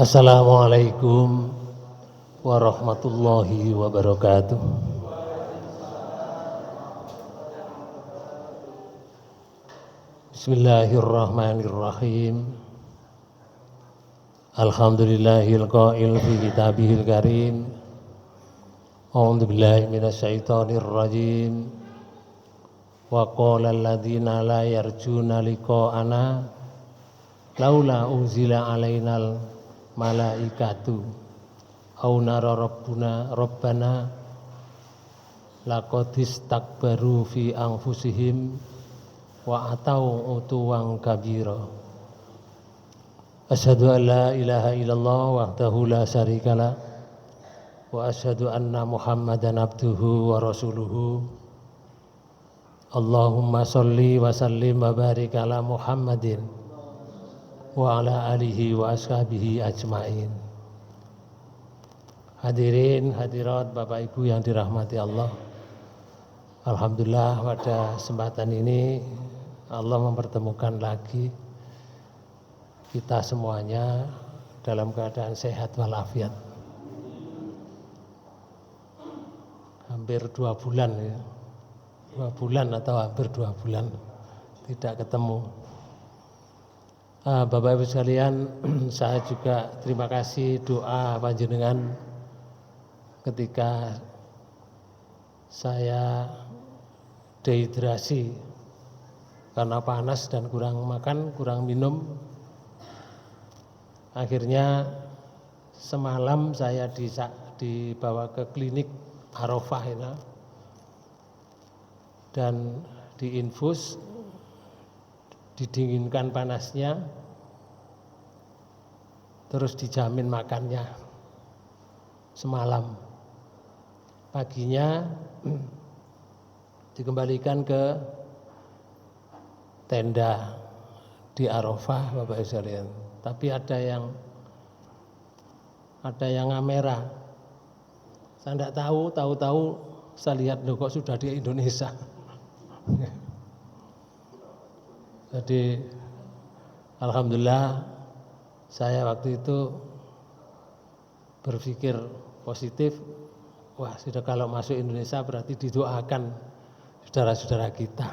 Assalamualaikum warahmatullahi wabarakatuh. Bismillahirrahmanirrahim. Alhamdulillahil qail fi kitabihil karim. A'udzu billahi minasyaitonir rajim. Wa qala alladziina la yarjuna liqa'ana laula unzila alainal malaikatu au nara rabbana laqad istakbaru fi anfusihim wa atau utuwan kabira. Asyhadu an la ilaha illallah wahdahu la syarikalah wa asyhadu anna muhammadan abduhu wa rasuluhu. Allahumma sholli wa sallim wa barik ala muhammadin wa ala alihi wa ashabihi ajmain. Hadirin hadirat Bapak Ibu yang dirahmati Allah, alhamdulillah pada kesempatan ini Allah mempertemukan lagi kita semuanya dalam keadaan sehat walafiat. Hampir 2 bulan ya, 2 bulan atau hampir 2 bulan tidak ketemu. Bapak Ibu sekalian, saya juga terima kasih doa panjenengan ketika saya dehidrasi karena panas dan kurang makan, kurang minum. Akhirnya semalam saya dibawa ke klinik Arafah ini dan diinfus, didinginkan panasnya, terus dijamin makannya semalam. Paginya dikembalikan ke tenda di Arafah, Bapak Ibu sekalian. Tapi ada yang ngamera. Saya tidak tahu saya lihat loh kok sudah di Indonesia. Jadi alhamdulillah saya waktu itu berpikir positif, wah sudah kalau masuk Indonesia berarti didoakan saudara-saudara kita.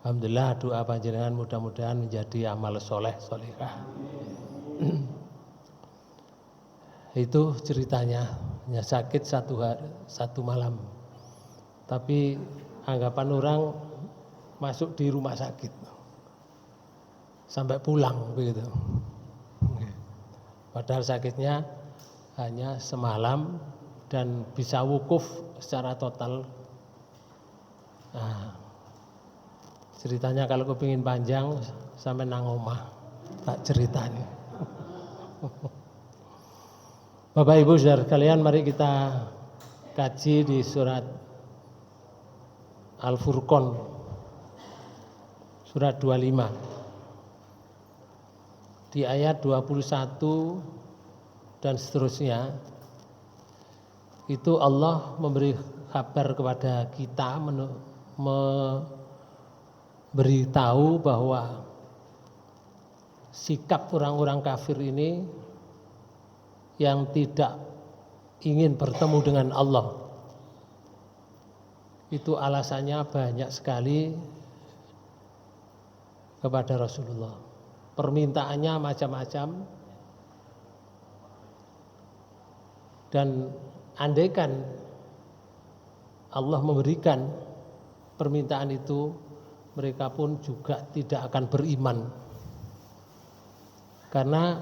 Alhamdulillah doa panjenengan mudah-mudahan menjadi amal soleh solehah. Itu ceritanya, hanya sakit 1 malam. Tapi anggapan orang masuk di rumah sakit sampai pulang begitu. Padahal sakitnya hanya semalam dan bisa wukuf secara total. Nah, ceritanya kalau kepingin panjang sampai nang omah tak ceritanya. Bapak Ibu saudara sekalian, mari kita kaji di surat Al-Furqan surat 25. Di ayat 21 dan seterusnya itu Allah memberi kabar kepada kita, memberitahu bahwa sikap orang-orang kafir ini yang tidak ingin bertemu dengan Allah itu alasannya banyak sekali kepada Rasulullah. Permintaannya macam-macam, dan andaikan Allah memberikan permintaan itu, mereka pun juga tidak akan beriman karena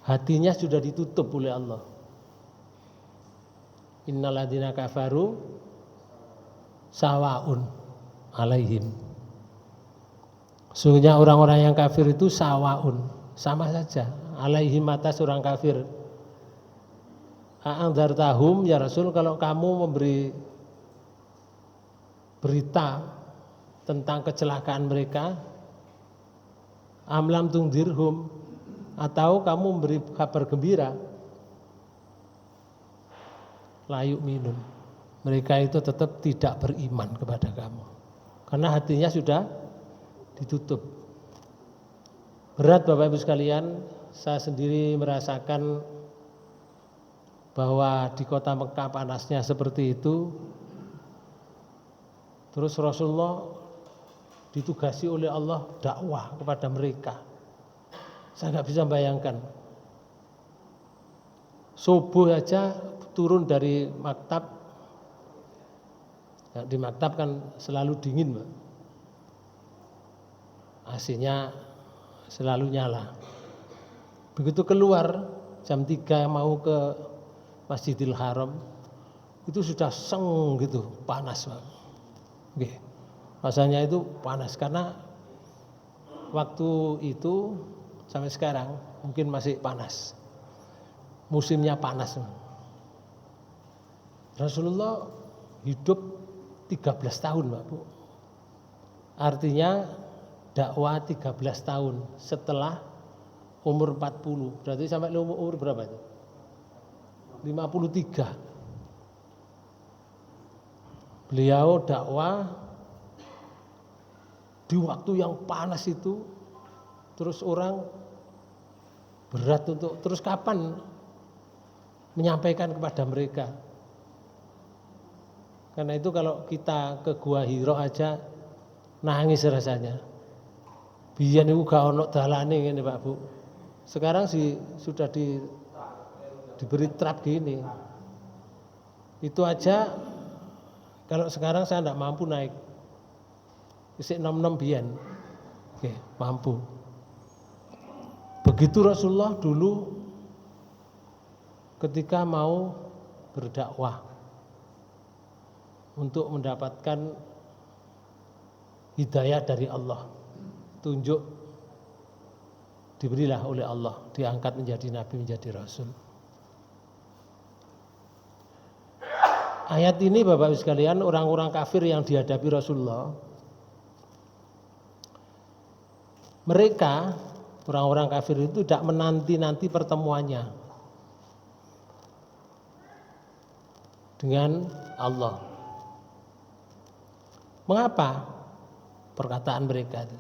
hatinya sudah ditutup oleh Allah. Innal ladzina kafaru sawaun alaihim. Sungguhnya orang-orang yang kafir itu sawaun, sama saja. Alaihim atas orang kafir. A'angdartahum ya Rasul, kalau kamu memberi berita tentang kecelakaan mereka, amlam tungdirhum, atau kamu memberi kabar gembira, layuk minum, mereka itu tetap tidak beriman kepada kamu karena hatinya sudah ditutup. Berat Bapak Ibu sekalian, saya sendiri merasakan bahwa di kota Mekah panasnya seperti itu, terus Rasulullah ditugasi oleh Allah dakwah kepada mereka. Saya nggak bisa bayangkan, subuh aja turun dari maktab, di maktab kan selalu dingin Mbak, AC-nya selalu nyala. Begitu keluar jam 3 mau ke Masjidil Haram, itu sudah seng gitu, panas Mbak. Oke. Rasanya itu panas karena waktu itu sampai sekarang mungkin masih panas, musimnya panas. Rasulullah hidup 13 tahun Mbak Bu, artinya dakwah 13 tahun setelah umur 40, berarti sampai umur berapa itu? 53. Beliau dakwah di waktu yang panas itu, terus orang berat untuk terus kapan menyampaikan kepada mereka. Karena itu kalau kita ke Gua Hiro aja nangis rasanya. Biyen niku gak ono dalane ngene Pak Bu. Sekarang sudah diberi trap gini. Itu aja kalau sekarang saya tidak mampu naik. Isik nom-nom biyen. Oke, mampu. Begitu Rasulullah dulu ketika mau berdakwah untuk mendapatkan hidayah dari Allah, tunjuk diberilah oleh Allah, diangkat menjadi nabi, menjadi rasul. Ayat ini Bapak Ibu sekalian, orang-orang kafir yang dihadapi Rasulullah, mereka orang-orang kafir itu tidak menanti-nanti pertemuannya dengan Allah. Mengapa? Perkataan mereka itu,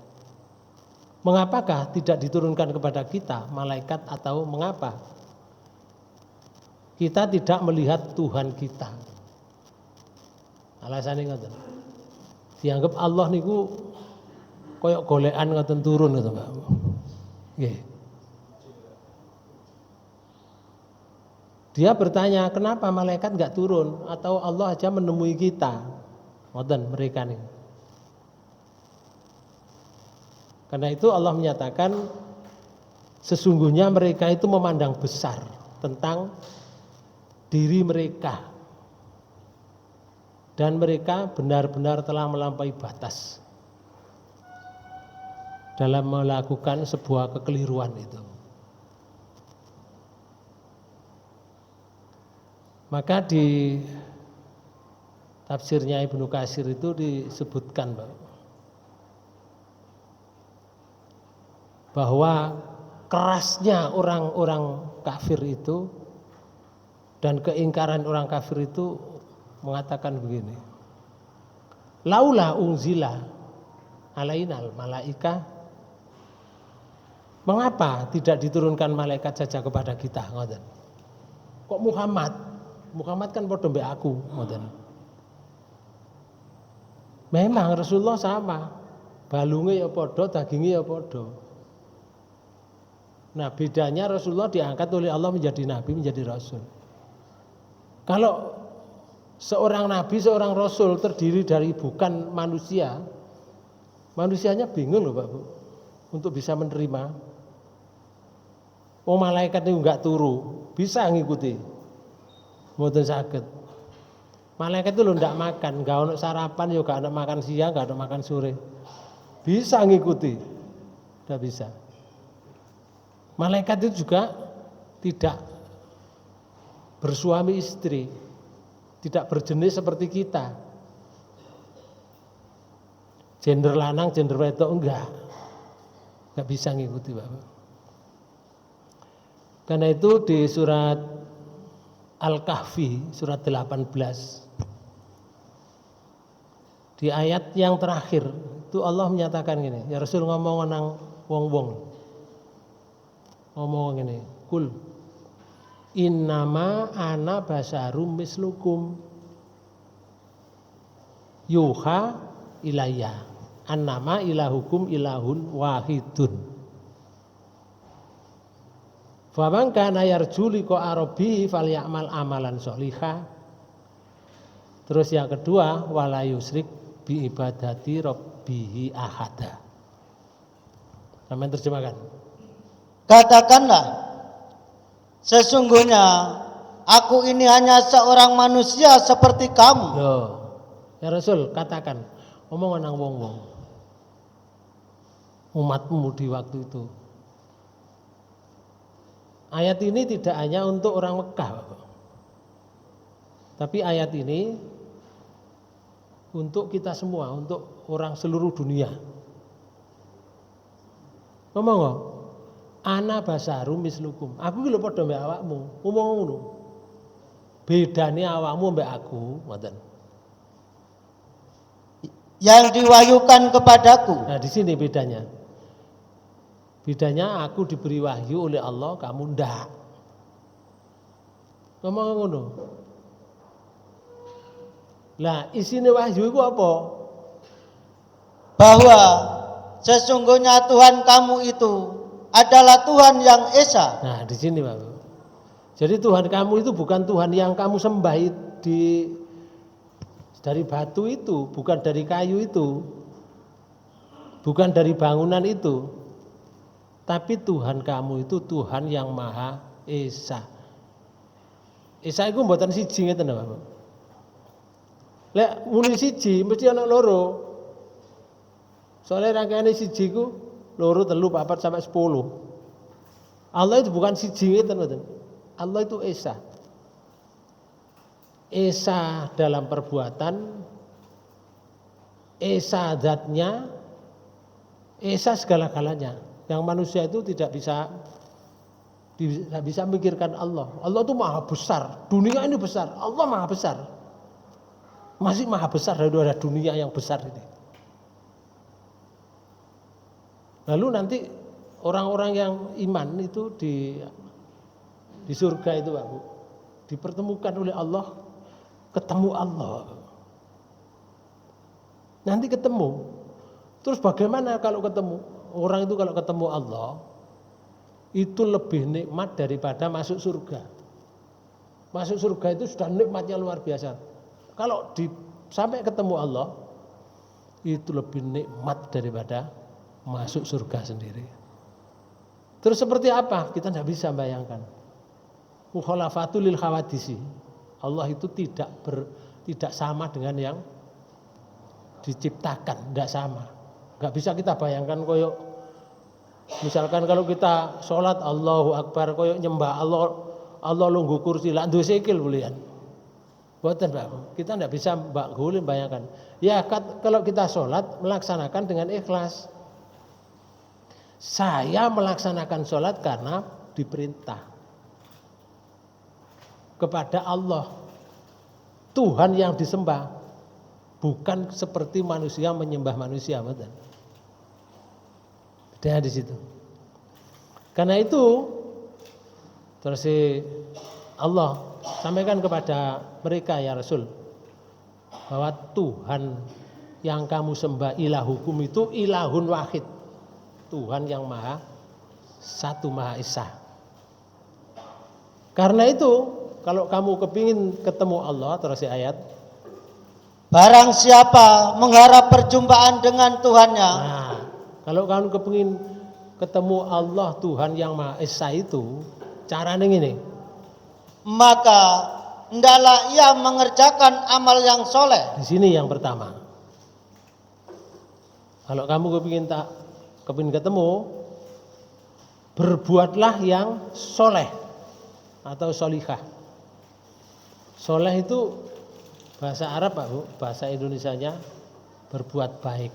mengapakah tidak diturunkan kepada kita malaikat, atau mengapa kita tidak melihat Tuhan kita? Alasannya ngoten. Dianggap Allah niku koyok golekan ngoten turun gitu Mbak. Nggih. Dia bertanya, kenapa malaikat enggak turun atau Allah aja menemui kita? Ngoten mereka nih. Karena itu Allah menyatakan sesungguhnya mereka itu memandang besar tentang diri mereka, dan mereka benar-benar telah melampaui batas dalam melakukan sebuah kekeliruan itu. Maka di tafsirnya Ibnu Katsir itu disebutkan bahwa kerasnya orang-orang kafir itu dan keingkaran orang kafir itu mengatakan begini, laula unzila alainal malaika, mengapa tidak diturunkan malaikat saja kepada kita? Ngoten. Kok Muhammad kan padha mbek aku, ngoten. Memang Rasulullah sama, balunge ya padha, daginge ya padha. Nah, bedanya Rasulullah diangkat oleh Allah menjadi nabi, menjadi rasul. Kalau seorang nabi, seorang rasul terdiri dari bukan manusia, manusianya bingung loh Pak Bu untuk bisa menerima. Oh, malaikat itu enggak turu, bisa ngikuti. Mboten saged. Malaikat itu lho enggak makan, enggak ono sarapan, yo enggak ono makan siang, enggak ono makan sore. bisa ngikuti, tidak bisa. Malaikat itu juga tidak bersuami istri, tidak berjenis seperti kita. Gender lanang, gender wedok enggak bisa ngikuti Bapak. Karena itu di surat Al-Kahfi, surat 18, di ayat yang terakhir, itu Allah menyatakan gini, ya Rasul ngomong nang wong-wong. Ngomong gini, kul innama ana basarum mislukum yuha ilayya annama ilahukum ilahun wahidun. Faman kana yarju liqa rabbihi falyamal amalan sholihah. Terus yang kedua, wala yusrik bi ibadati rabbihi ahada. Sampai terjemahkan. Katakanlah, sesungguhnya aku ini hanya seorang manusia seperti kamu. Loh, ya Rasul katakan, ngomong nang wong-wong, umatmu di waktu itu. Ayat ini tidak hanya untuk orang Mekah, Bapak. Tapi ayat ini untuk kita semua, untuk orang seluruh dunia. Ngomong, ana basarum mislukum. Aku iki lho padha mbek awakmu, ngomong ngono. Bedane awakmu mbek aku, ngoten. Yang diwahyukan kepadaku. Nah, di sini bedanya. Bedanya aku diberi wahyu oleh Allah, kamu ndak. Ngomong ngono. Lah, isine wahyu itu apa? Bahwa sesungguhnya Tuhan kamu itu adalah Tuhan yang esa. Nah, di sini Bapak. Jadi Tuhan kamu itu bukan Tuhan yang kamu sembah dari batu itu, bukan dari kayu itu, bukan dari bangunan itu. Tapi Tuhan kamu itu Tuhan yang Maha Esa. Esa itu mboten siji ngeten Bapak. Lek muni siji mesti ana loro. Soalnya rangkaiane siji ku loro, telu, papat sampai 10. Allah itu bukan siji ngeten mboten. Allah itu Esa. Esa dalam perbuatan, Esa zatnya, Esa segala-galanya. Yang manusia itu tidak bisa memikirkan Allah. Allah itu maha besar. Dunia ini besar. Allah maha besar. Masih maha besar daripada dunia yang besar ini. Lalu nanti orang-orang yang iman itu di surga itu Pak Bu, dipertemukan oleh Allah, ketemu Allah. Nanti ketemu. Terus bagaimana kalau ketemu? Orang itu kalau ketemu Allah itu lebih nikmat daripada masuk surga. Masuk surga itu sudah nikmatnya luar biasa. Kalau sampai ketemu Allah itu lebih nikmat daripada masuk surga sendiri. Terus seperti apa? Kita tidak bisa bayangkan. Mukhalafatul lil khawadisi. Allah itu tidak sama dengan yang diciptakan, tidak sama. Enggak bisa kita bayangkan koyok misalkan kalau kita sholat Allahu Akbar koyok nyembah Allah lungguh kursi lak duwe sikil bulian. Boten Pak. Kita tidak bisa Mbak Gulin bayangkan. Ya kalau kita sholat melaksanakan dengan ikhlas. Saya melaksanakan sholat karena diperintah kepada Allah, Tuhan yang disembah, bukan seperti manusia menyembah manusia, betul. Bedanya di situ. Karena itu terus Allah sampaikan kepada mereka ya Rasul bahwa Tuhan yang kamu sembah ilahukum itu ilahun wahid, Tuhan yang maha satu, maha esa. Karena itu kalau kamu kepingin ketemu Allah, terus ayat, barang siapa mengharap perjumpaan dengan Tuhannya. Nah, kalau kamu kepingin ketemu Allah Tuhan yang maha esa itu, caranya ini. Maka hendaklah ia mengerjakan amal yang soleh. Di sini yang pertama. Kalau kamu kepingin ketemu, berbuatlah yang soleh atau solihah. Soleh itu bahasa Arab Pak Bu, bahasa Indonesianya berbuat baik.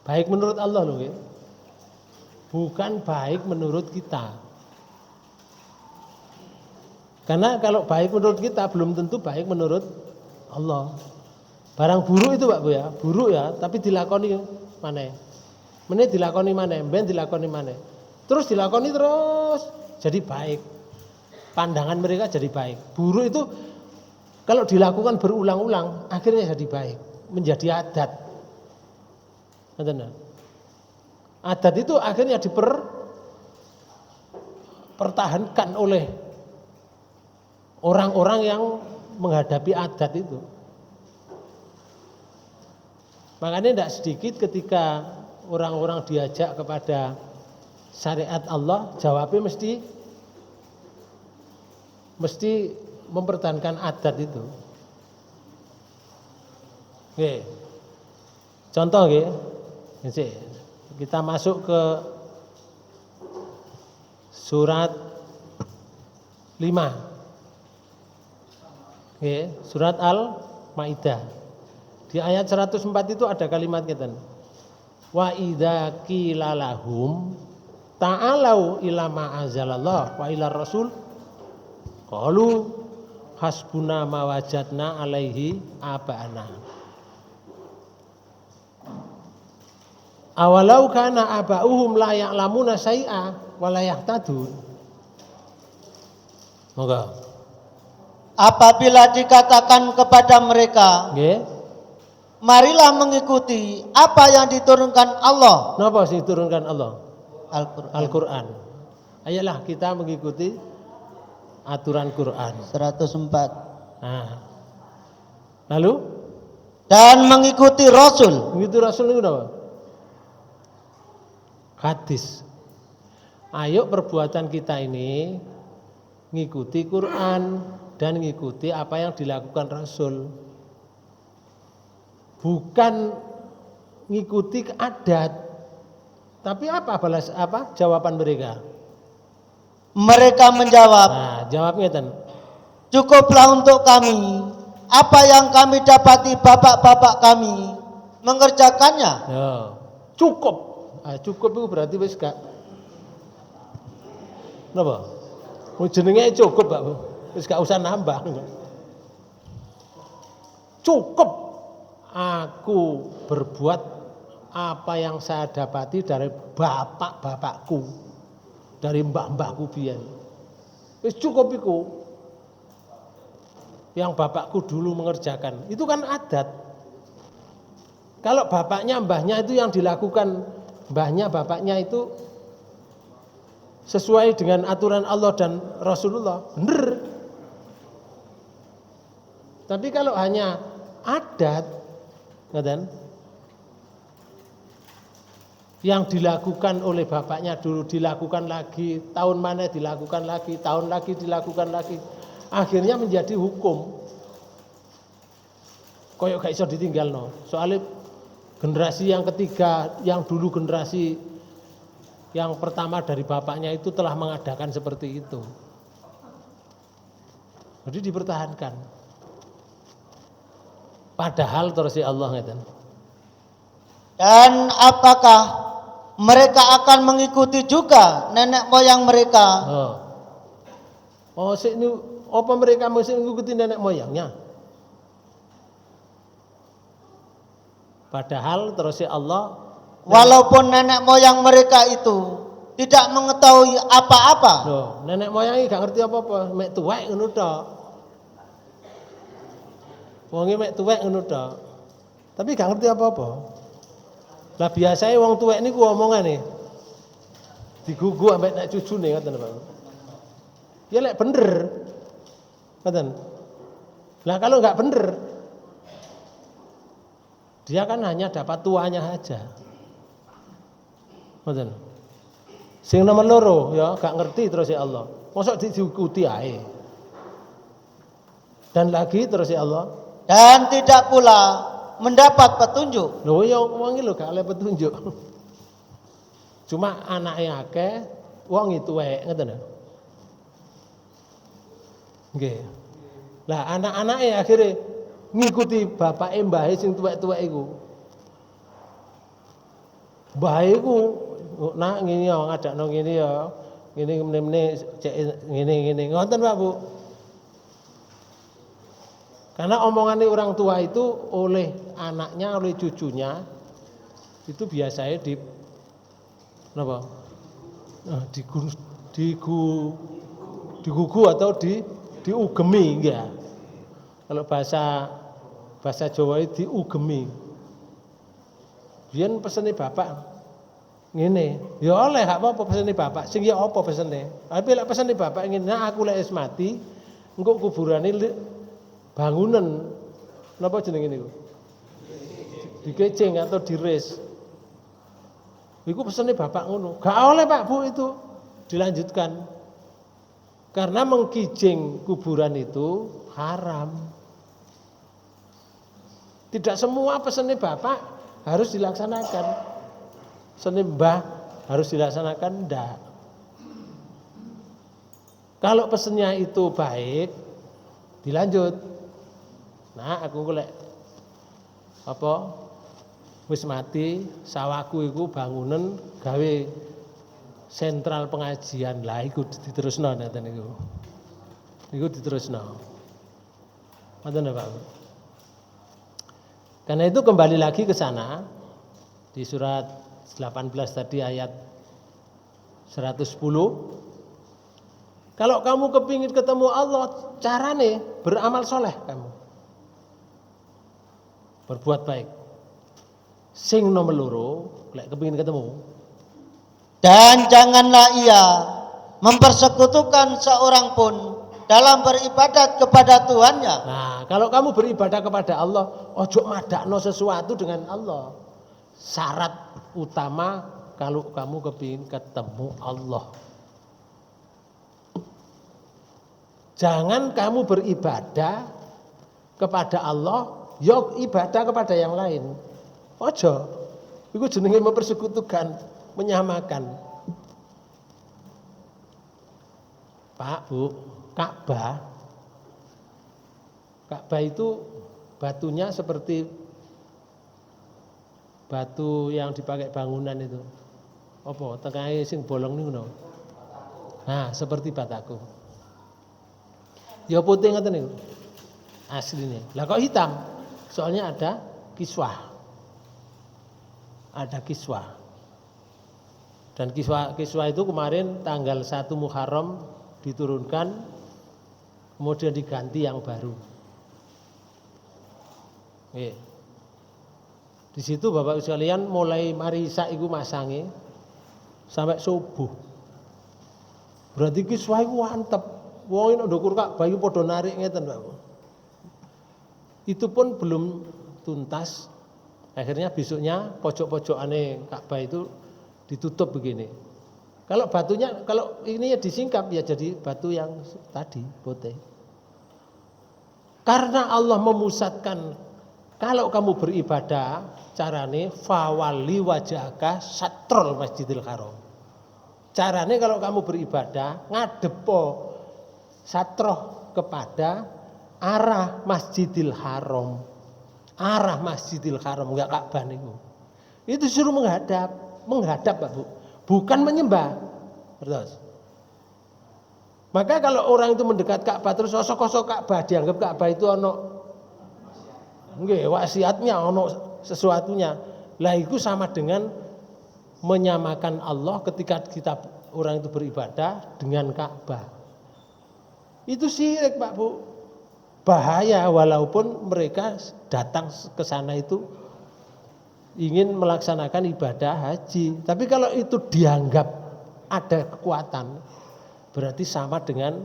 Baik menurut Allah loh, bukan baik menurut kita. Karena kalau baik menurut kita belum tentu baik menurut Allah. Barang buruk itu Pak Bu ya, buruk ya, tapi dilakoni mana? Meneh dilakoni mana? Ben dilakoni mana? Terus dilakoni terus jadi baik. Pandangan mereka jadi baik. Buruk itu kalau dilakukan berulang-ulang akhirnya jadi baik, menjadi adat. Adat itu akhirnya dipertahankan oleh orang-orang yang menghadapi adat itu. Makanya tidak sedikit ketika orang-orang diajak kepada syariat Allah, jawabnya mesti mempertahankan adat itu. Oke. Contoh nggih. Kita masuk ke surat 5. Oke, surat Al-Maidah. Di ayat 104 itu ada kalimat ngeten. Wa idza qila lahum ta'alau ila ma anzalallah wa ila rasul qalu hasbuna ma wajadna alaihi abana. Awalau kana abauhum la ya'lamuna syai'a wa la yahtadun. Moga. Apabila dikatakan kepada mereka, Nggih. marilah mengikuti apa yang diturunkan Allah. Napa sih diturunkan Allah? Al-Quran. Al-Qur'an. Ayolah kita mengikuti aturan Quran. 104. Nah. Lalu Dan mengikuti Rasul. mengikuti Rasul itu apa? Hadis. Ayo perbuatan kita ini ngikuti Quran dan ngikuti apa yang dilakukan Rasul. Bukan ngikuti adat. Tapi apa jawaban mereka? Mereka menjawab, Nah, jawabnya kan. cukuplah untuk kami apa yang kami dapati bapak-bapak kami mengerjakannya. Ya, cukup. Cukup itu berarti wis gak. Napa? Jenenge cukup, Pak. Wis gak usah nambah. Cukup aku berbuat apa yang saya dapati dari bapak-bapakku, dari mbah-mbahku biyen. Wis cukup iku. Yang bapakku dulu mengerjakan. Itu kan adat. Kalau bapaknya, mbahnya itu yang dilakukan mbahnya, bapaknya itu sesuai dengan aturan Allah dan Rasulullah, bener. Tapi kalau hanya adat, yang dilakukan oleh bapaknya dulu dilakukan lagi, tahun mana dilakukan lagi, tahun lagi dilakukan lagi, akhirnya menjadi hukum. Koyok gak iso ditinggalno. Soalnya generasi yang ketiga, yang dulu generasi yang pertama dari bapaknya itu telah mengadakan seperti itu. Jadi dipertahankan. Padahal terus Allah ngeten. Dan apakah mereka akan mengikuti juga nenek moyang mereka? Apa mereka mesti mengikuti nenek moyangnya? Padahal terus Allah, Walaupun nenek moyang mereka itu tidak mengetahui apa-apa. loh, nenek moyangnya gak ngerti apa-apa, mek tuwek ngono tok. Wonge mek tuwek ngono tok. Tapi gak ngerti apa-apa. Lah biasanya wong tuwek niku omongane digugu ambek nek cucune ngoten Pak. Ya lek bener. Ngoten. Lah kalau enggak bener, dia kan hanya dapat tuanya saja. Ngoten. Sing nomor loro ya gak ngerti terus ya Allah. Mosok diikuti ae. Dan lagi terus ya Allah. Dan tidak pula mendapat petunjuk. Lho ya wong iki lho gak oleh petunjuk. Cuma anake akeh, wong itu wae, ngoten lho. Nggih. Lah anak-anake akhirnya ngikuti bapake mbahe sing tuwek-tuwek iku. Mbahe iku nak ngene ya ngadakno ngene ya. Ngene meneh-meneh cek ngene ngoten Pak Bu. Karena omongannya orang tua itu oleh anaknya, oleh cucunya itu biasanya digugu atau diugemi enggak. Kalau bahasa Jawa itu diugemi. Biyen pesene bapak ngene, ya oleh gak apa-apa pesene bapak, sing ya apa pesene. Tapi lek pesene bapak ngene, nah aku lek wis mati, engko kuburane bangunan napa jenenge niku? Dikecing atau diris. Iku pesene bapak ngono. Gak oleh Pak Bu itu dilanjutkan. Karena mengkijing kuburan itu haram. Tidak semua pesene bapak harus dilaksanakan. Pesene mbah harus dilaksanakan ndak. Kalau pesennya itu baik, dilanjut. Nah, aku golek apa wis mati, sawahku iku bangunan gawe sentral pengajian. Lah iku diterusno nenten niku. Iku diterusno. Ngoten Pak. Karena itu kembali lagi ke sana di surat 18 tadi ayat 110. Kalau kamu kepingin ketemu Allah, carane beramal soleh kamu. Berbuat baik. Sing nomor loro, lek kepingin ketemu. Dan janganlah ia mempersekutukan seorang pun dalam beribadat kepada Tuhannya. Nah, kalau kamu beribadah kepada Allah, ojo madakno sesuatu dengan Allah. Syarat utama kalau kamu kepingin ketemu Allah. Jangan kamu beribadah kepada Allah, yo ibadah kepada yang lain. Ojo. Iku jenenge mempersekutukan, menyamakan. Pak, Bu, Ka'bah itu batunya seperti batu yang dipakai bangunan itu. Apa? Tengahnya sing bolong niku no. Nah, seperti bataku. Ya putih ngoten niku. Aslinya. Lah kok hitam? Soalnya ada kiswah. Ada kiswah. Dan kiswah itu kemarin tanggal 1 Muharram diturunkan, kemudian diganti yang baru. Di situ Bapak Ibu sekalian mulai mari sak iku masange sampai subuh. Berarti kiswah iku antep. Wong nek ndukur Ka'bah iku padha narik ngeten, Pak. Itu pun belum tuntas. Akhirnya besoknya pojok-pojokane Ka'bah itu ditutup begini. Kalau batunya, kalau ini ya disingkap ya jadi batu yang tadi putih. Karena Allah memusatkan, kalau kamu beribadah carane fawali wajhaka satrul Masjidil Haram. Carane kalau kamu beribadah ngadepo satroh kepada arah Masjidil Haram. Arah Masjidil Haram enggak Ka'bah niku. Itu suruh menghadap Pak Bu, bukan menyembah. Terus. Maka kalau orang itu mendekat Ka'bah terus kosok-kosok Ka'bah, dianggap Ka'bah itu ono nggih wasiatnya, ono sesuatunya. Lah itu sama dengan menyamakan Allah ketika kita orang itu beribadah dengan Ka'bah. Itu syirik Pak Bu. Bahaya walaupun mereka datang ke sana itu ingin melaksanakan ibadah haji. Tapi kalau itu dianggap ada kekuatan, berarti sama dengan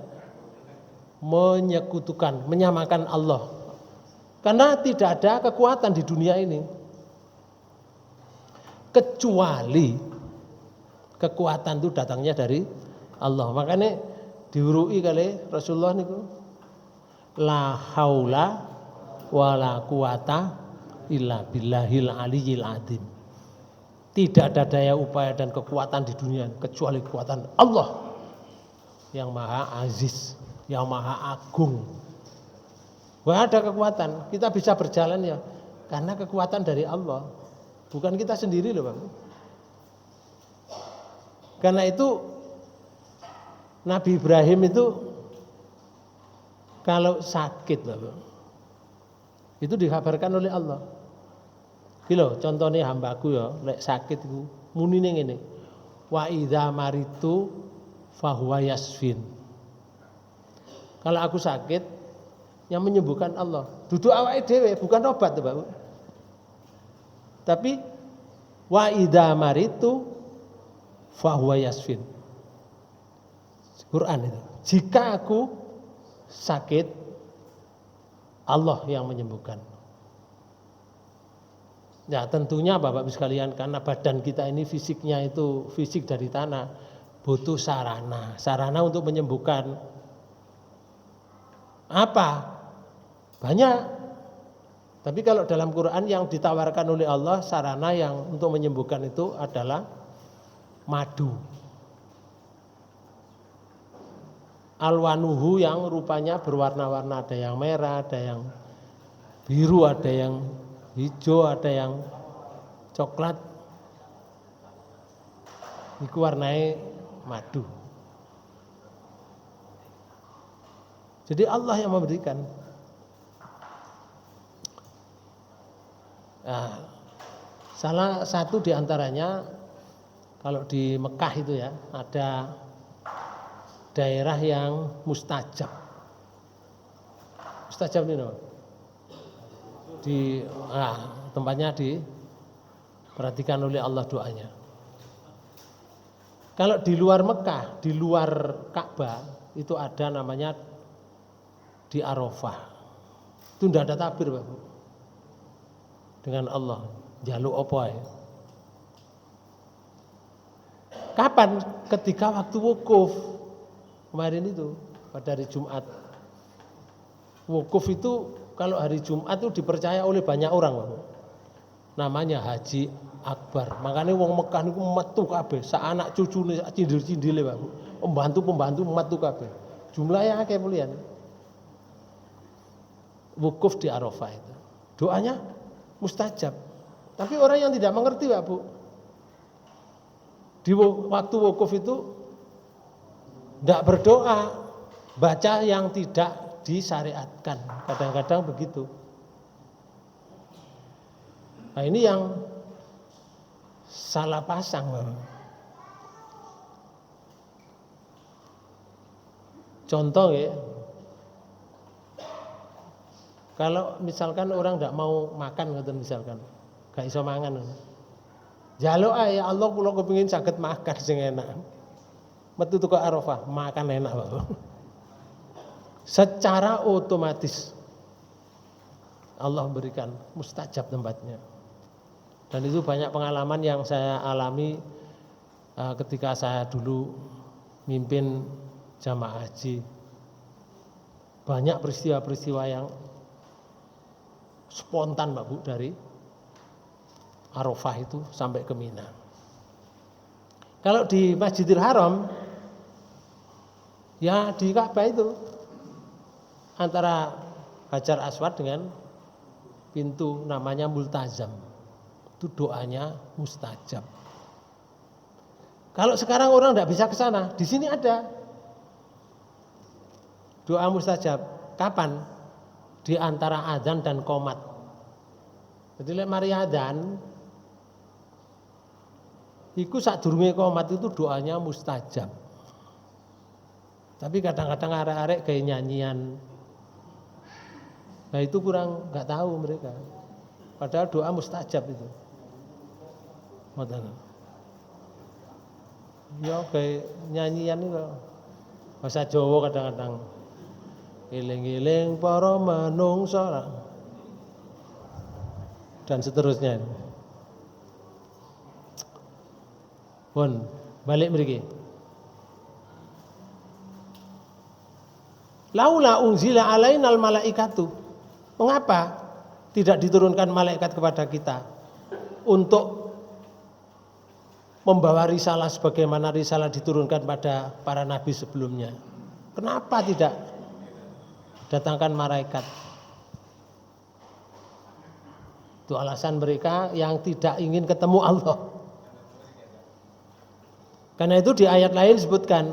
menyekutukan, menyamakan Allah. Karena tidak ada kekuatan di dunia ini kecuali kekuatan itu datangnya dari Allah. Makanya diurui kali Rasulullah niku la haula wala quwata illa billahil aliyyil azim. Tidak ada daya upaya dan kekuatan di dunia kecuali kekuatan Allah yang maha aziz, yang maha agung. Wah, ada kekuatan, kita bisa berjalan ya karena kekuatan dari Allah, bukan kita sendiri loh Bapak. Karena itu Nabi Ibrahim itu kalau sakit Bapak, itu dikabarkan oleh Allah. Kilo contohnya hambaku ya, lek sakit itu munine ngene. Wa idza maritu fahuwa yasfin. Kalau aku sakit, yang menyembuhkan Allah. Duduk awake dhewe bukan obat tuh, Bapak. Tapi wa idza maritu fahuwa yasfin. Quran itu. Jika aku sakit, Allah yang menyembuhkan. Ya tentunya Bapak Ibu sekalian, karena badan kita ini fisiknya itu fisik dari tanah, butuh sarana untuk menyembuhkan. Apa? Banyak. Tapi kalau dalam Quran yang ditawarkan oleh Allah, sarana yang untuk menyembuhkan itu adalah madu. Alwanuhu yang rupanya berwarna-warna, ada yang merah, ada yang biru, ada yang hijau, ada yang coklat. Iku warnai madu. Jadi Allah yang memberikan. Nah, salah satu diantaranya kalau di Mekah itu ya ada daerah yang mustajab. Mustajab ini loh. Tempatnya diperhatikan oleh Allah doanya. Kalau di luar Mekah, di luar Ka'bah itu ada namanya di Arafah. Itu tidak ada tabir Bapak. Dengan Allah, jaluk apa ya? Kapan? Ketika waktu wukuf kemarin itu pada hari Jumat. Wukuf itu kalau hari Jumat itu dipercaya oleh banyak orang, Bapak. Namanya Haji Akbar. Makanya wong Mekah niku metu kabeh, sak anak cucune sak cindil-cindile, Bapak. Pembantu-pembantu metu kabeh. Jumlahnya akeh pulian. Wukuf di Arafah itu. Doanya mustajab. Tapi orang yang tidak mengerti, Pak Bu. Di waktu wukuf itu tidak berdoa, baca yang tidak disyariatkan. Kadang-kadang begitu. Nah ini yang salah pasang. Contoh ya, kalau misalkan orang tidak mau makan, misalkan gak iso mangan, jaluk ya Allah kula kepengin saged makan sing enak. Metu teko Arafah, makan enak Bapak. Secara otomatis Allah berikan mustajab tempatnya. Dan itu banyak pengalaman yang saya alami ketika saya dulu mimpin jamaah haji. Banyak peristiwa-peristiwa yang spontan Pak Bu dari Arafah itu sampai ke Mina. Kalau di Masjidil Haram, ya di Ka'bah itu antara Hajar Aswad dengan pintu namanya Multazam. Itu doanya mustajab. Kalau sekarang orang tidak bisa ke sana, di sini ada doa mustajab. Kapan? Di antara adzan dan qomat. Jadi lek mari adzan, iku sadurunge qomat itu doanya mustajab. Tapi kadang-kadang arek-arek kayak nyanyian. Nah itu kurang nggak tahu mereka. Padahal doa mustajab itu. Ya kayak nyanyian itu bahasa Jawa kadang-kadang. Eling-eling para manungsa dan seterusnya. Pun balik mriki. Laula unzila alainal malaikatu. Mengapa tidak diturunkan malaikat kepada kita untuk membawa risalah sebagaimana risalah diturunkan pada para nabi sebelumnya? Kenapa tidak datangkan malaikat? Itu alasan mereka yang tidak ingin ketemu Allah. Karena itu di ayat lain disebutkan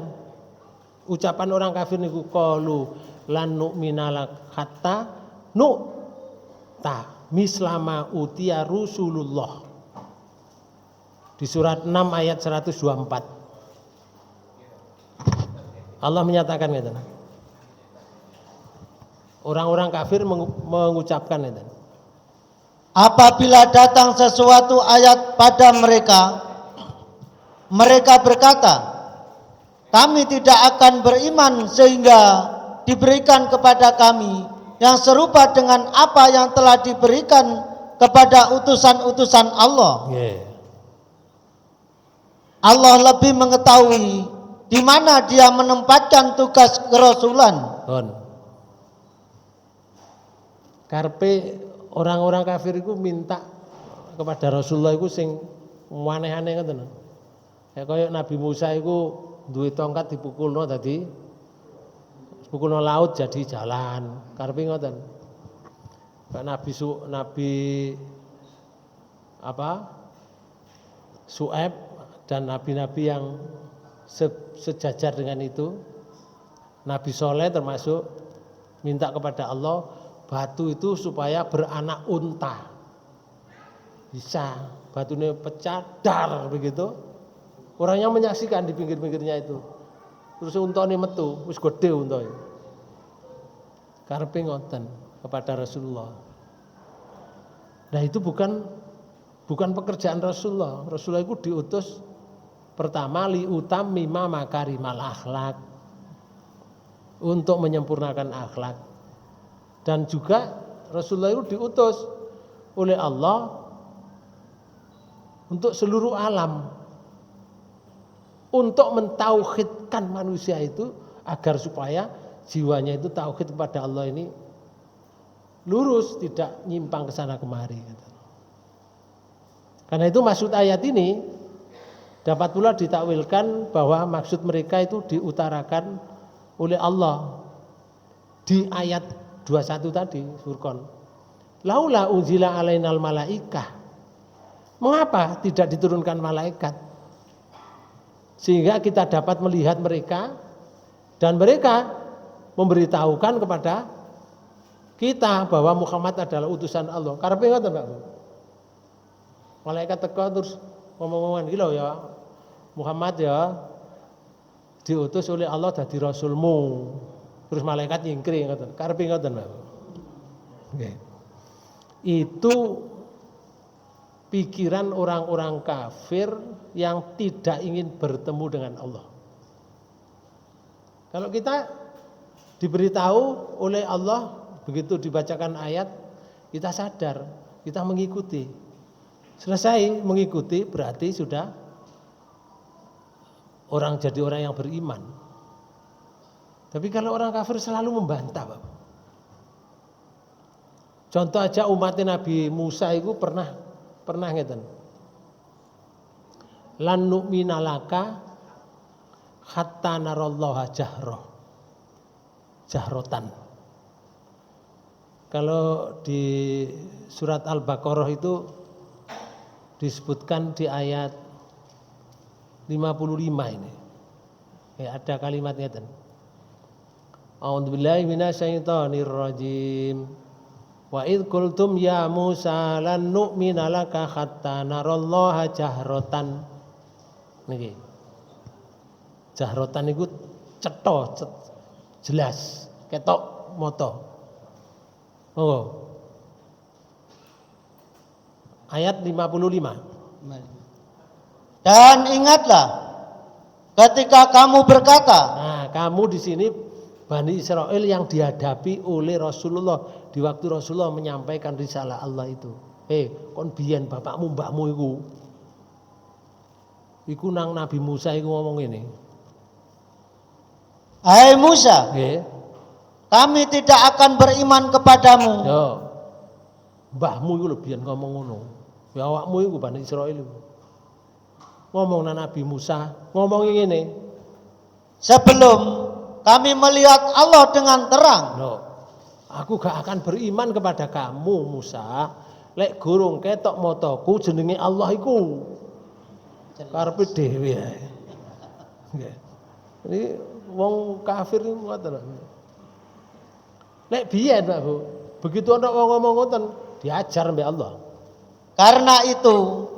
ucapan orang kafir niku qalu lan nu'mina lak hatta nu'ta mislama utiya Rasulullah. Di surat 6 ayat 124. Allah menyatakan gitu. Orang-orang kafir mengucapkan itu. Apabila datang sesuatu ayat pada mereka, mereka berkata, kami tidak akan beriman sehingga diberikan kepada kami yang serupa dengan apa yang telah diberikan kepada utusan-utusan Allah. Allah lebih mengetahui di mana dia menempatkan tugas kerasulan. Karpe orang-orang kafir itu minta kepada Rasulullah itu sing aneh-aneh ngoten. Ya kaya Nabi Musa itu duwe tongkat dipukulno dadi dipukulno laut jadi jalan. Karpe ngoten. Nabi Su'aib dan nabi-nabi yang sejajar dengan itu, Nabi Soleh termasuk minta kepada Allah batu itu supaya beranak unta. Bisa batunya pecah dar begitu. Orangnya menyaksikan di pinggir-pinggirnya itu. Terus untane metu, wis gede untane. Karepe ngoten kepada Rasulullah. Nah itu bukan pekerjaan Rasulullah. Rasulullah itu diutus pertama li utammima makarimal akhlak, untuk menyempurnakan akhlak. Dan juga Rasulullah itu diutus oleh Allah untuk seluruh alam, untuk mentauhidkan manusia itu agar supaya jiwanya itu tauhid kepada Allah ini lurus, tidak nyimpang ke sana kemari. Karena itu maksud ayat ini dapat pula ditakwilkan bahwa maksud mereka itu diutarakan oleh Allah di ayat 21 tadi, Furqan. Laula unzila alainal malaikah. Mengapa tidak diturunkan malaikat? Sehingga kita dapat melihat mereka dan mereka memberitahukan kepada kita bahwa Muhammad adalah utusan Allah. Karepe ngoten, Pak. Malaikat teko terus ngomong-ngomongan iki lho ya. Muhammad ya diutus oleh Allah dadi rasulmu. Terus malaikat nyingkri ngoten. Karepe ngoten, Pak. Nggih. Itu pikiran orang-orang kafir yang tidak ingin bertemu dengan Allah. Kalau kita diberitahu oleh Allah, begitu dibacakan ayat, kita sadar, kita mengikuti. Selesai mengikuti berarti sudah jadi orang yang beriman. Tapi kalau orang kafir selalu membantah, Bapak. Contoh aja umatnya Nabi Musa itu pernah ngeten. Lan nu'mina laka hatta narallaha jahrotan. Kalau di surat Al-Baqarah itu disebutkan di ayat 55 ini. Ya, ada kalimatnya ngeten. A'udzubillahi minasyaitonirrajim. Wa id qultum ya Musa lan nu'mina laka hatta narallaha jahrotan. Niki. Jahrotan iku cetha, jelas, ketok moto. Oh. Ayat 55. Dan ingatlah ketika kamu berkata, nah, kamu di sini Bani Israel yang dihadapi oleh Rasulullah di waktu Rasulullah menyampaikan risalah Allah itu. Kon biyen bapakmu mbakmu iku nang Nabi Musa iku ngomong ini. Hai Musa, kami tidak akan beriman kepadamu. Yo. mbahmu iku lho biyen ngomong ngono. Ya awakmu iku Bani Israil iku. Ngomong nang Nabi Musa, ngomong ngene. Sebelum kami melihat Allah dengan terang, Loh, aku gak akan beriman kepada kamu Musa, lek gurung ketok motoku jenenge Allah iku. Karepe dhewe ae. Nggih. Ini wong kafir niku ngoten. Lek biyen Pak Bu, begitu ana wong ngomong ngoten, diajar mbek Allah. karena itu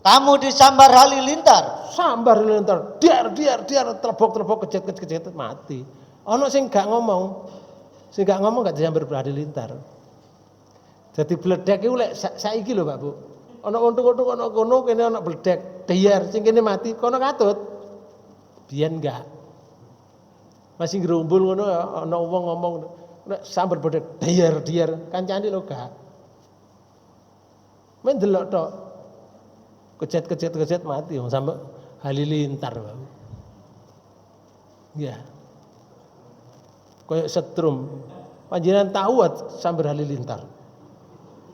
kamu disambar halilintar. Sambar lentar, diar, terbok, kejet mati. Ana sing gak ngomong gak disambar halilintar. Jadi bledek iku lek saiki lho Pak Bu. Ana untung-untung ana kono kene ana bledek, diar sing kene mati, kono katut. Biyen enggak. Masih gerumbul ngono ana wong ngomong nek sambar bledek, diar, kancane lho gak. Men delok tok. Kejet mati sampai halilintar. Ya. Kayak setrum. Panjenengan tahu sambar halilintar.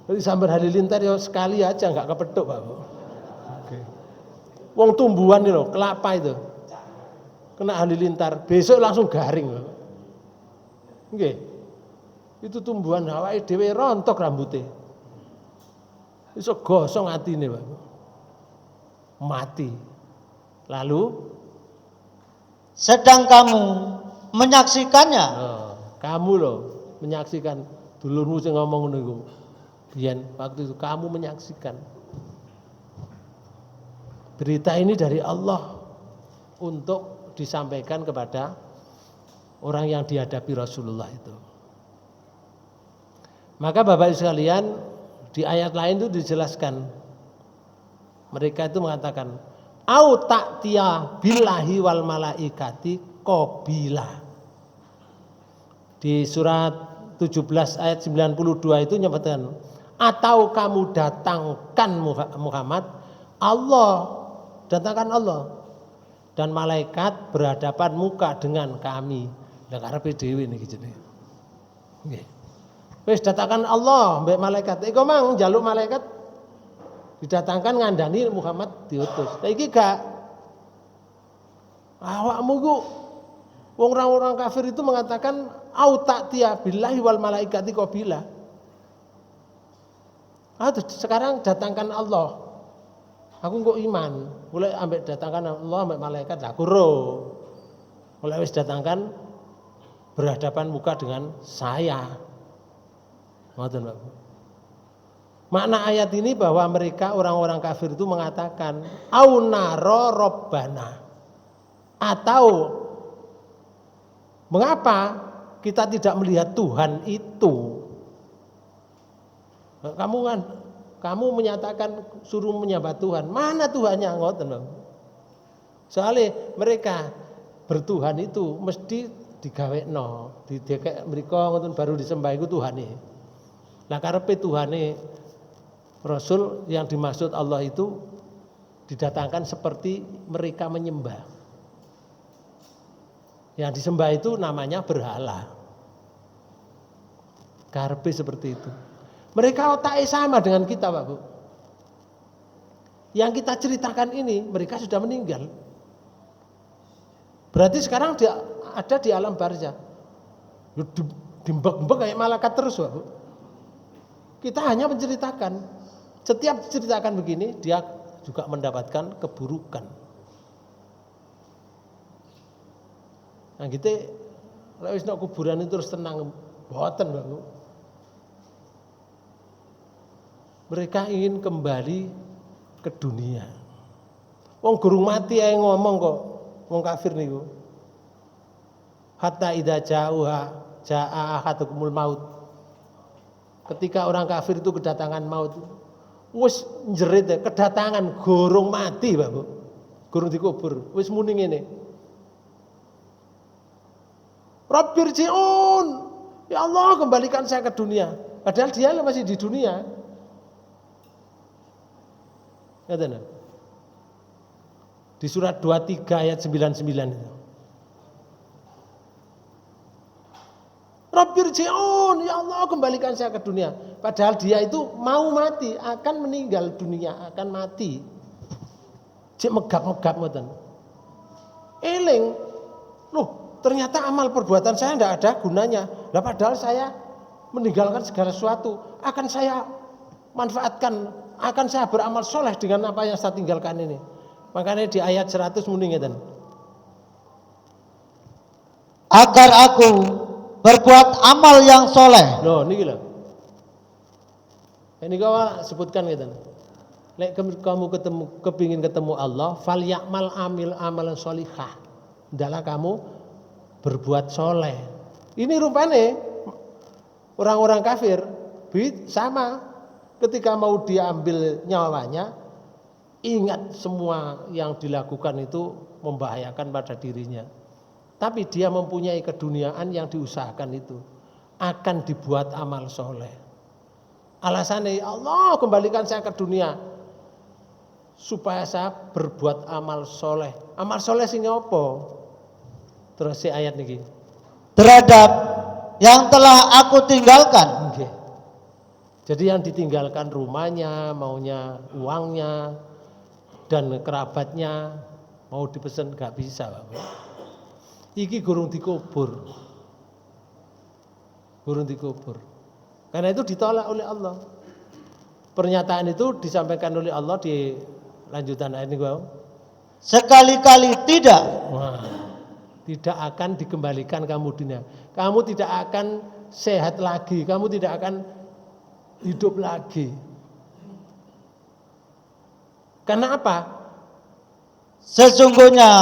Jadi sambar halilintar ya sekali aja enggak kepethuk, Pak. Oke. Wong tumbuhan nih loh, kelapa itu. Kena halilintar, besok langsung garing, Pak. Nggih. Itu tumbuhan awake dhewe rontok rambutnya. Iso gosong atine, Pak. Mati. Lalu Sedang kamu menyaksikannya. Kamu loh menyaksikan dulurmu sing ngomong ngono iku. Biyen waktu itu kamu menyaksikan. Berita ini dari Allah untuk disampaikan kepada orang yang dihadapi Rasulullah itu. Maka Bapak Ibu sekalian, di ayat lain itu dijelaskan. Mereka itu mengatakan, au ta'tiya billahi wal malaikati qabila. Di surat 17 ayat 92 itu nyebutkan, atau kamu datangkan Muhammad, datangkan Allah dan malaikat berhadapan muka dengan kami. Lah karepe dhewe niki jenenge. Nggih. Wis datangkan Allah mbek malaikat. Iku mang njaluk malaikat didatangkan ngandani Muhammad diutus. Saiki gak. Awakmu ku wong orang kafir itu mengatakan au ta'tiya billahi wal malaikati qabila. Sekarang datangkan Allah. Aku kok iman, mulai ambek datangkan Allah ambek malaikat aku ro. Mulai wis datangkan berhadapan muka dengan saya. Ngoten, Pak. Makna ayat ini bahwa mereka orang-orang kafir itu mengatakan au naro robbana, atau mengapa kita tidak melihat Tuhan itu? Kamu menyatakan suruh menyembah Tuhan, mana Tuhannya? Ngoten, Bang. Soalnya mereka bertuhan itu mesti digawekno, didekek mriko ngoten baru disembah iku Tuhane. Lah karepe Tuhane Rasul yang dimaksud Allah itu didatangkan seperti mereka menyembah. Yang disembah itu namanya berhala. Karepe seperti itu. Mereka otaknya sama dengan kita, Pak Bu. Yang kita ceritakan ini mereka sudah meninggal. Berarti sekarang dia ada di alam barzah. Dimbek-mbek kayak malaikat terus, Pak Bu. Kita hanya menceritakan. Setiap ceritakan begini, dia juga mendapatkan keburukan. Nah gitu, lek wis nang kuburan itu terus tenang, boten, Pak Bu. Mereka ingin kembali ke dunia. Wong gurung mati ae ngomong kok, wong kafir niku. Hatta idza jaa ahadukumul maut. Ketika orang kafir itu kedatangan maut, wis njerit kedatangan gurung mati, Pak Bu. Gurung dikubur, wis muni ngene. Rabbirji'un. Ya Allah, kembalikan saya ke dunia. Padahal dia masih di dunia. Ngerti? Di surat 23 ayat 99 itu. Rabbirji'un, ya Allah kembalikan saya ke dunia. Padahal dia itu mau mati, akan meninggal dunia, akan mati. Cek megap-megap ngoten. Eling, loh ternyata amal perbuatan saya tidak ada gunanya. Lah padahal saya meninggalkan segala sesuatu, akan saya manfaatkan, akan saya beramal soleh dengan apa yang saya tinggalkan ini. Makanya di ayat 100 muni ngeten. Agar aku berbuat amal yang soleh. Loh niki lho. Ini kau sebutkan ngeten. Lek kamu kepingin ketemu Allah, fal yakmal amil amalan solihah. Hendaklah kamu berbuat soleh. Ini rupane orang-orang kafir sama ketika mau diambil nyawanya, ingat semua yang dilakukan itu membahayakan pada dirinya. Tapi dia mempunyai keduniaan yang diusahakan itu akan dibuat amal soleh. Alasannya Allah kembalikan saya ke dunia supaya saya berbuat amal soleh. Amal soleh sing apa? Terus si ayat niki. Terhadap yang telah aku tinggalkan. Okay. Jadi yang ditinggalkan rumahnya, maunya uangnya dan kerabatnya mau dipesan gak bisa, Bapak. Iki gurung dikubur. Gurung dikubur. Karena itu ditolak oleh Allah. Pernyataan itu disampaikan oleh Allah di lanjutan ayat ini, Bapak. Sekali-kali tidak. Wah, tidak akan dikembalikan kamu dunia. Kamu tidak akan sehat lagi, kamu tidak akan hidup lagi. Karena apa? Sesungguhnya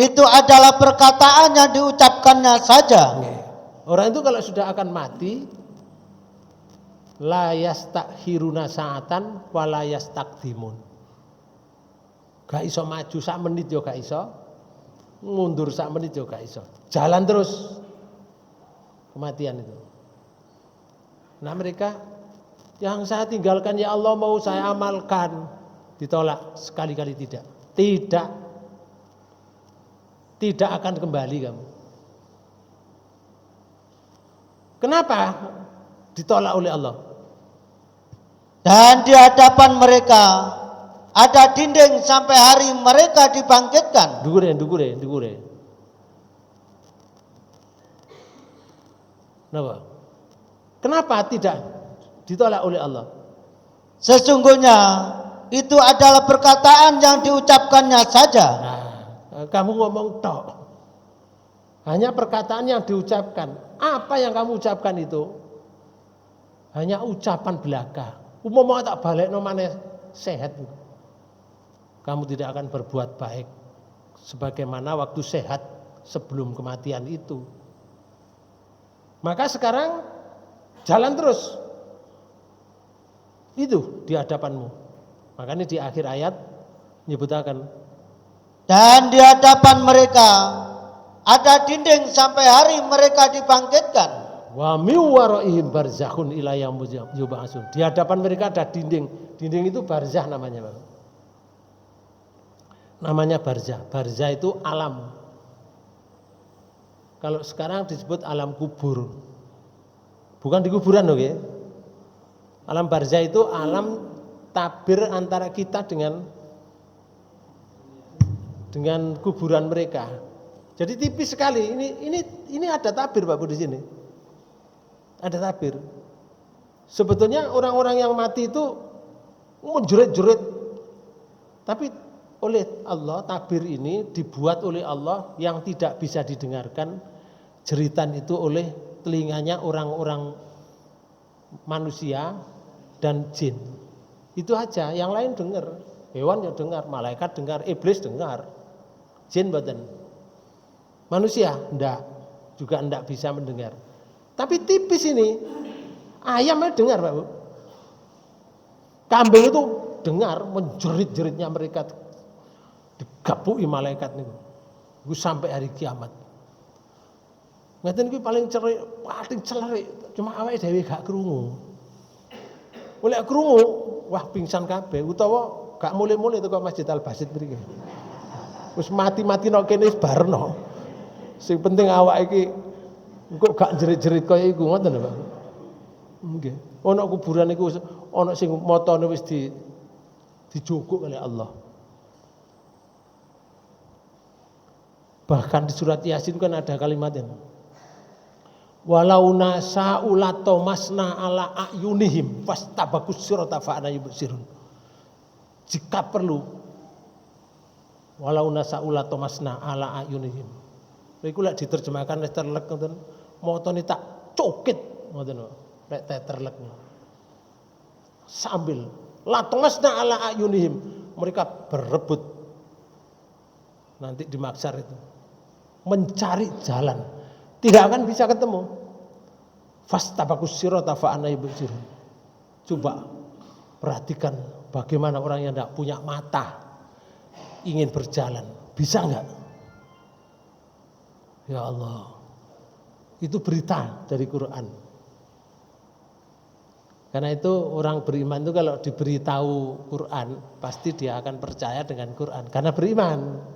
itu adalah perkataan yang diucapkannya saja. Orang itu kalau sudah akan mati, la yastakhiruna sa'atan wa la yastaqdimun. Gak iso maju sak menit yo gak iso, mundur sak menit yo gak iso. Jalan terus kematian itu. Nah mereka yang saya tinggalkan ya Allah mau saya amalkan, ditolak sekali-kali tidak. Tidak akan kembali kamu. Kenapa ditolak oleh Allah? Dan di hadapan mereka ada dinding sampai hari mereka dibangkitkan. Dugure. Kenapa tidak ditolak oleh Allah? Sesungguhnya itu adalah perkataan yang diucapkannya saja. Nah, kamu ngomong tok. Hanya perkataan yang diucapkan. Apa yang kamu ucapkan itu hanya ucapan belaka. Umpama tak balekno maneh sehat. Kamu tidak akan berbuat baik sebagaimana waktu sehat sebelum kematian itu. Maka sekarang jalan terus. Itu di hadapanmu. Makanya di akhir ayat nyebutakan dan di hadapan mereka ada dinding sampai hari mereka dibangkitkan. Wa mi waraihim barzakhun ila yaumil yub'atsun. Di hadapan mereka ada dinding. Dinding itu barzah namanya, Pak. Namanya barzah. Barzah itu alam. Kalau sekarang disebut alam kubur. Bukan di kuburan loh ya. Alam barzah itu alam tabir antara kita dengan kuburan mereka. Jadi tipis sekali. Ini ada tabir Pak Bu di sini. Ada tabir. Sebetulnya orang-orang yang mati itu menjerit-jerit. Tapi oleh Allah tabir ini dibuat oleh Allah yang tidak bisa didengarkan jeritan itu oleh telinganya orang-orang manusia dan jin. Itu aja, yang lain dengar. Hewan ya dengar, malaikat dengar, iblis dengar. Jin mboten. Manusia enggak, juga enggak bisa mendengar. Tapi tipis ini. Ayamnya dengar, Pak Bu. Kambing itu dengar menjerit-jeritnya mereka. Digapui malaikat niku. Iku sampai hari kiamat. Ngaten kuwi paling celerik, cuma awake dhewe gak krungu. Oleh krungu, wah pingsan kabeh utawa gak mulai-mulai teko Masjid Al-Basit mriki. Wis mati-mati nok kene barno. Sing penting awake iki engko gak jerit-jerit kaya iku ngoten lho, Pak. Nggih. Ana kuburan iku ana sing matane wis dijogok oleh Allah. Bahkan di surat Yasin kan ada kalimatnya. Walau nasa'u latomasna ala ayunihim fastabakus sirata fa'ana yubsirun. Jika perlu walau nasa'u latomasna ala ayunihim. Iku lek diterjemahkan wis terlek ngoten, motone tak cokit ngoten lek terlek. Sambil latomasna ala ayunihim, mereka berebut nanti di mahsyar itu mencari jalan, tidak akan bisa ketemu. Fastabakus sirata fa'ana yubsirun. Coba perhatikan bagaimana orang yang tidak punya mata ingin berjalan, bisa enggak? Ya Allah, itu berita dari Quran. Karena itu orang beriman itu kalau diberitahu Quran pasti dia akan percaya dengan Quran karena beriman.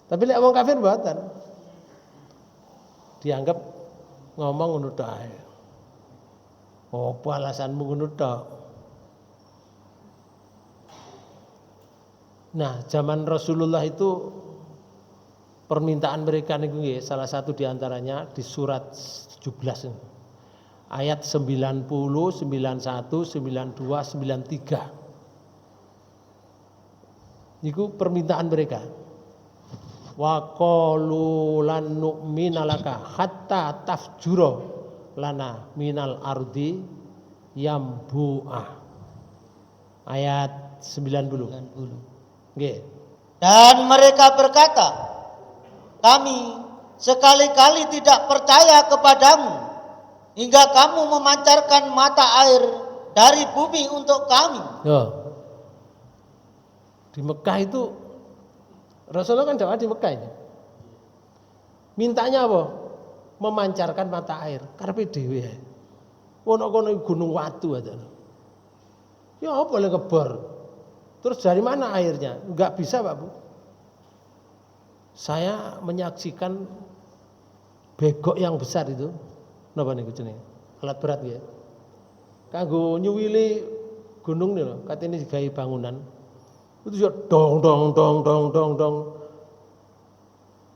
Tapi lek wong kafir mboten. Dianggap ngomong ngono tok ae. Apa alasanmu ngono tok? Nah, zaman Rasulullah itu permintaan mereka niku nggih salah satu diantaranya di surat 17 ayat 90, 91, 92, 93. Niku permintaan mereka. Wa qalu lan nu'mina laka hatta tafjura lana minal ardi yambu'ah. Ayat 90. Nggih. Dan mereka berkata, kami sekali-kali tidak percaya kepadamu hingga kamu memancarkan mata air dari bumi untuk kami. Di Mekah itu Rasulullah kan dakwah di Mekah ini. Mintanya apa? Memancarkan mata air. Karepe dhewe. Ono kono gunung watu aja. Ya apa boleh kebor. Terus dari mana airnya? Enggak bisa, Pak Bu. Saya menyaksikan begok yang besar itu. Napa niku jenenge? Alat berat ya. Kanggo nyuwili gunung nih loh, katene digawe bangunan. Itu ya dong.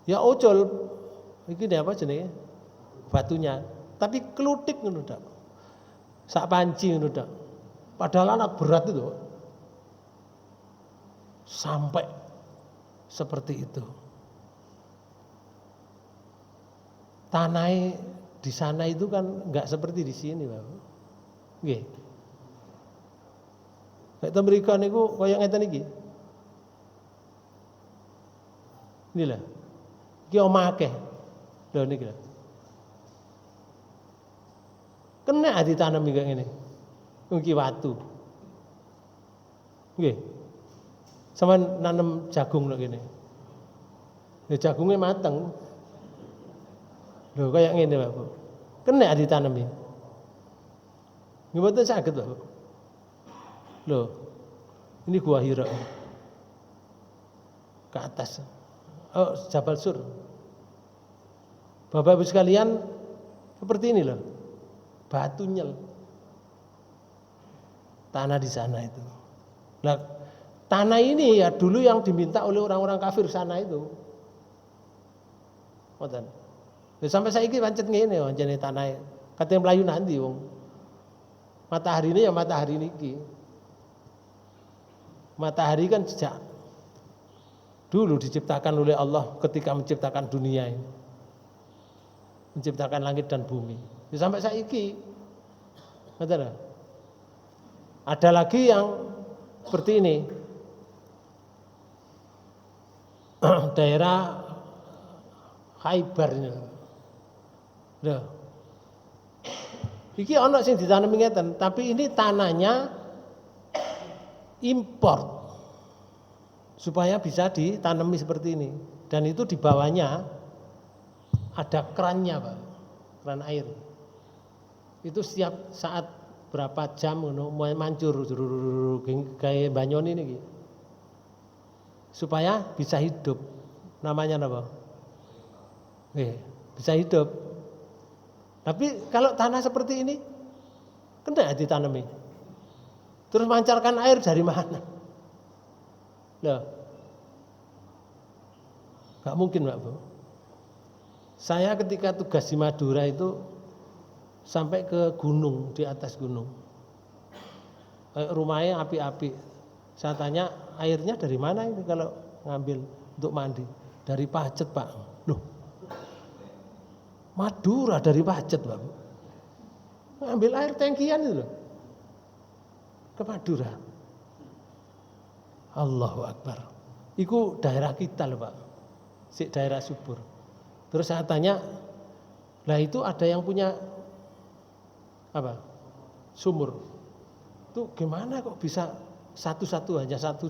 Ya ojol. Iki apa jenenge? Batunya. Tapi kelutik ngono dak. Sak panci ngono dak. Padahal anak berat itu. Sampai seperti itu. Tanah di sana itu kan enggak seperti di sini, Pak. Nggih. Nek Amerika niku kaya ngeten iki. Inilah. Iki omah akeh. Lho niki lho. Kena ditanam kaya ngene. Iki watu. Nggih. Sama nanam jagung lho kene. Ya jagungnya mateng. Lho kaya ngene, Pak. Kena ditanami. Nggih mboten saged, Pak. Loh, ini Gua Hira ke atas. Oh, Jabal Sur. Bapak Ibu sekalian, seperti ini loh. Batu nyel. Tanah di sana itu. Nah, tanah ini ya dulu yang diminta oleh orang-orang kafir sana itu. Ngoten. Ya, sampai saiki pancet ngene pancene tanah. Katanya Melayu nanti wong. Matahari ini ya matahari niki. Matahari kan sejak dulu diciptakan oleh Allah ketika menciptakan dunia ini. Menciptakan langit dan bumi. Ya, sampai saiki. Betul. Ada lagi yang seperti ini. Daerah Khaibar ini. Loh. Iki ana sing ditanemi ngeten, tapi ini tanahnya import supaya bisa ditanami seperti ini. Dan itu di bawahnya ada kerannya, Pak. Keran air. Itu setiap saat berapa jam ngono mancur kayak banyoni niki. Supaya bisa hidup. Namanya apa? Bisa hidup. Tapi kalau tanah seperti ini Kena ditanami. Terus mancarkan air dari mana? Loh. Gak mungkin Mbak Bu. Saya ketika tugas di Madura itu sampai ke gunung, di atas gunung. Rumahnya api-api. Saya tanya airnya dari mana ini kalau ngambil untuk mandi? Dari Pacet Pak. Loh, Madura dari Pacet Pak. Ngambil air tangkian itu loh. Ke Madura. Allahu Akbar. Itu daerah kita loh Pak. Si daerah subur. Terus saya tanya, lah itu ada yang punya apa? Sumur. Itu gimana kok bisa satu-satu hanya satu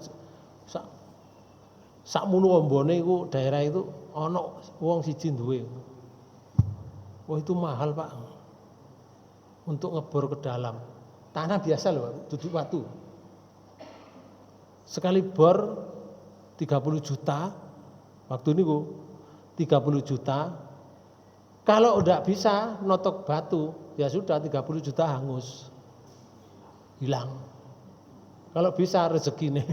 sakmono ombone iku daerah itu ana wong siji duwe. Wah itu mahal Pak. Untuk ngebor ke dalam. Tanah biasa loh, duduk batu. Sekali bor 30 juta. Waktu ini 30 juta. Kalau udah bisa notok batu, ya sudah 30 juta hangus. Hilang. Kalau bisa rezeki nih.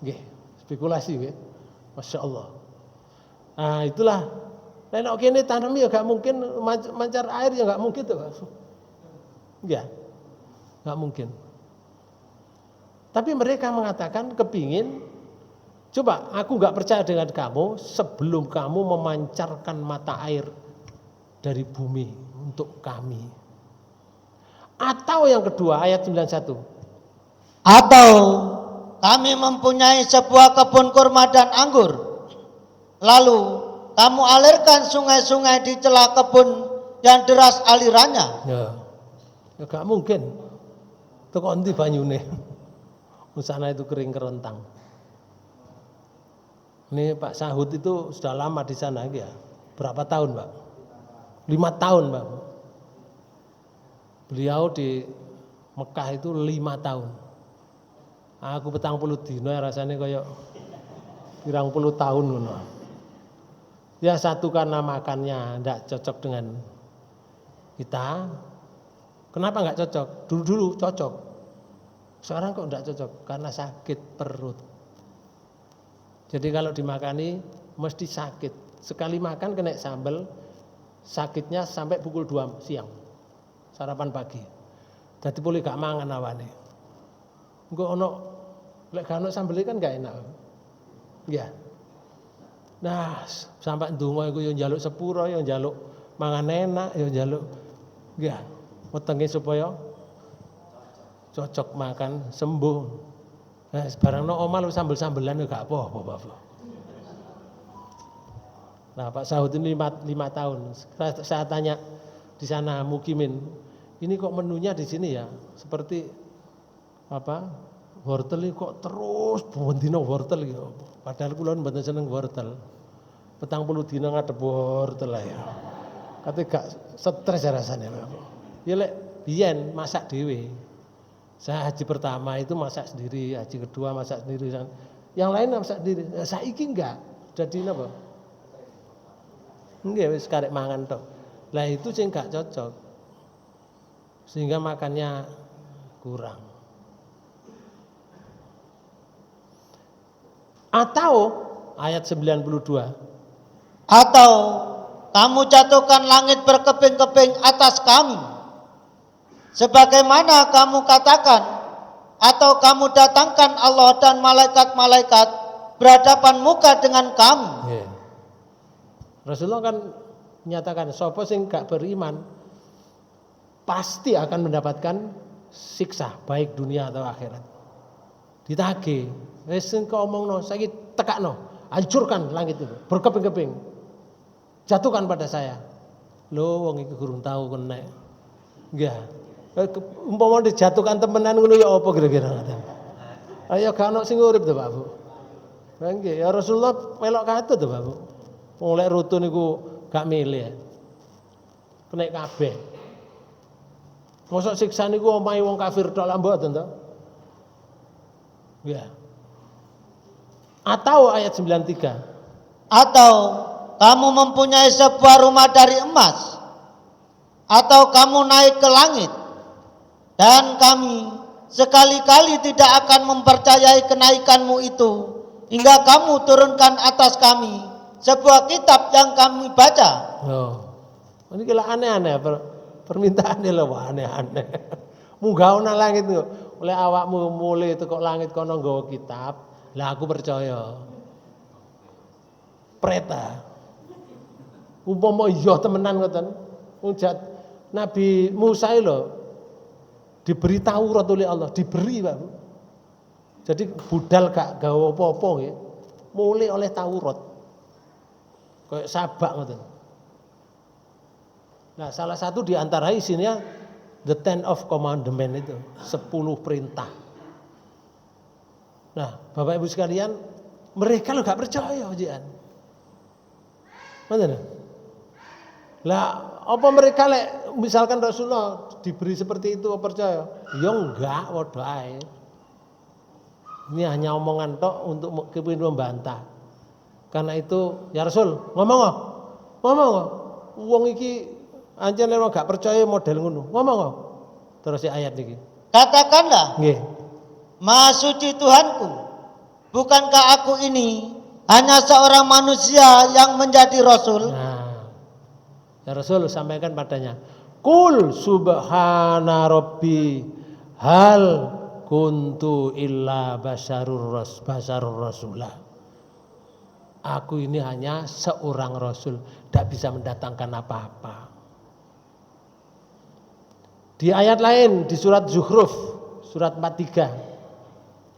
Nggih, spekulasi nggih. Masya Allah. Nah, itulah. Nek kene tanam ya gak mungkin mancar air ya gak mungkin tuh. Enggak. Gak mungkin. Tapi mereka mengatakan kepingin, coba aku gak percaya dengan kamu sebelum kamu memancarkan mata air dari bumi untuk kami. Atau yang kedua ayat 91. Atau kami mempunyai sebuah kebun kurma dan anggur. Lalu kamu alirkan sungai-sungai di celah kebun yang deras alirannya. Ya gak mungkin. Itu kok nanti banyune. Sana itu kering kerontang. Ini Pak Sahut itu sudah lama di sana ya. Berapa tahun Pak? 5 tahun Pak. Beliau di Mekah itu 5 tahun. Aku 40 dino rasanya kayak 30 tahun ngono. Ya satu karena makannya tidak cocok dengan kita. Kenapa nggak cocok? Dulu cocok. Sekarang kok tidak cocok? Karena sakit perut. Jadi kalau dimakani mesti sakit. Sekali makan kena sambal, sakitnya sampai pukul 2 siang. Sarapan pagi. Jadi boleh gak mangan awane. Engko ono lek gak ono sambel kan gak enak. Ya. Nah, sampai ndonga iku yo njaluk sepuro, yo njaluk mangan enak, yo njaluk ya, wetenge supaya cocok makan sembuh. Nah, sebarang no omah lu sambel-sambelan yo gak apa-apa, Bapak. Nah, Pak Sahut ini 5 tahun. Saya tanya di sana mukimin, ini kok menunya di sini ya seperti apa? Wortel ini kok terus bendino wortel gitu. Padahal kula mboten seneng wortel. 40 dina ngadep wortel ya. Kate gak stres rasane, Bapak. Ya lek biyen masak dhewe. Saya haji pertama itu masak sendiri, haji kedua masak sendiri. Yang lain masak sendiri. Saiki enggak. Jadi napa? Nggih wis karek mangan tok. Lah itu sing gak cocok. Sehingga makannya kurang. Atau ayat 92. Atau kamu jatuhkan langit berkeping-keping atas kami. Sebagaimana kamu katakan, atau kamu datangkan Allah dan malaikat-malaikat berhadapan muka dengan kami. Yeah. Rasulullah kan menyatakan sapa sing gak beriman pasti akan mendapatkan siksa baik dunia atau akhirat. Ditagih, wis engko omongno saiki tekakno, hancurkan langit itu berkeping-keping. Jatuhkan pada saya. Lho wong iki gurung tahu kena. Nggih. Umpama dijatuhkan temenan ngono ya apa kira-kira ngoten. Ayo gak ono sing urip to Pak Bu. Nggih, ya Rasulullah melok katut to Pak Bu. Wong lek rutu niku gak milih. Kena kabeh. Mosok siksa niku omahe wong kafir tok lha mboten to? Ya. Atau ayat 93. Atau kamu mempunyai sebuah rumah dari emas. atau kamu naik ke langit, dan kami sekali-kali tidak akan mempercayai kenaikanmu itu hingga kamu turunkan atas kami sebuah kitab yang kami baca. Oh, ini kira aneh-aneh permintaannya loh, aneh-aneh. Munggah nang langit tuh, oleh awakmu mulai itu kok langit kono nggawa kitab, lah aku percaya. Preta. Umpama iya temenan ngoten. Ujat Nabi Musa lho diberi Taurat oleh Allah, diberi Pak. Jadi budal gak gawe apa-apa nggih, mulai oleh Taurat. Kayak sabak ngoten. Nah, salah satu di antara isinya the 10 of commandment itu, 10 perintah. Nah, Bapak Ibu sekalian, mereka lo gak percaya ujian. Mana? Lah, apa mereka misalkan Rasulullah diberi seperti itu percaya? Ya enggak, waduh ae. Ini hanya omongan tok untuk kepingin membantah. Karena itu, ya Rasul, ngomong. Wong iki ancen ora gak percaya model ngono. Ngomong. Terus ayat iki. Katakanlah, Nggih. Maha suci Tuhanku, bukankah aku ini hanya seorang manusia yang menjadi rasul? Nah, ya Rasul sampaikan padanya, Kul subhana rabbi hal kuntu illa basarur rasulah. Aku ini hanya seorang rasul, tidak bisa mendatangkan apa-apa. Di ayat lain di surat Zuhruf, surat 43,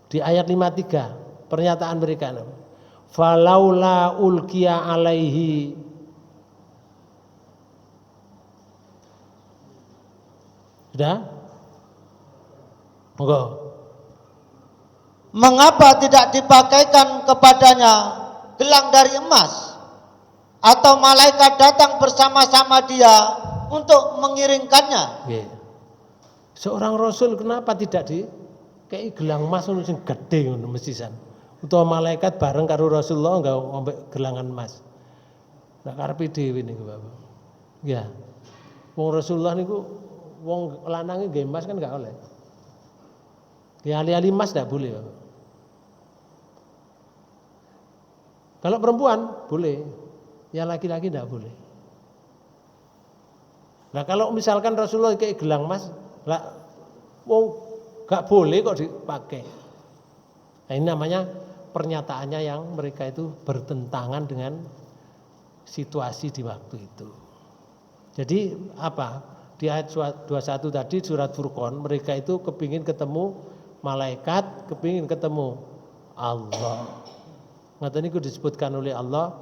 di ayat 53, pernyataan mereka, falaula ulkiya alaihi sudah? Enggak. Mengapa tidak dipakaikan kepadanya gelang dari emas, atau malaikat datang bersama-sama dia untuk mengiringkannya? Yeah. Seorang rasul kenapa tidak dikei gelang emas sing gede ngono mesisan? Utawa malaikat bareng karo Rasulullah enggak ngombe gelangan emas. Lah karepe dhewe niku Bapak. Ya. Wong Rasulullah niku wong lanange nggih emas kan enggak oleh. Ya ali-ali emas enggak boleh Bapak. Kalau perempuan boleh, ya laki-laki tidak boleh. Nah kalau misalkan Rasulullah kayak gelang emas, lah, gak boleh kok dipakai. Nah ini namanya pernyataannya yang mereka itu bertentangan dengan situasi di waktu itu. Jadi apa? Di ayat 21 tadi surat Furqan, mereka itu kepingin ketemu malaikat, kepingin ketemu Allah. Ngaten niku disebutkan oleh Allah,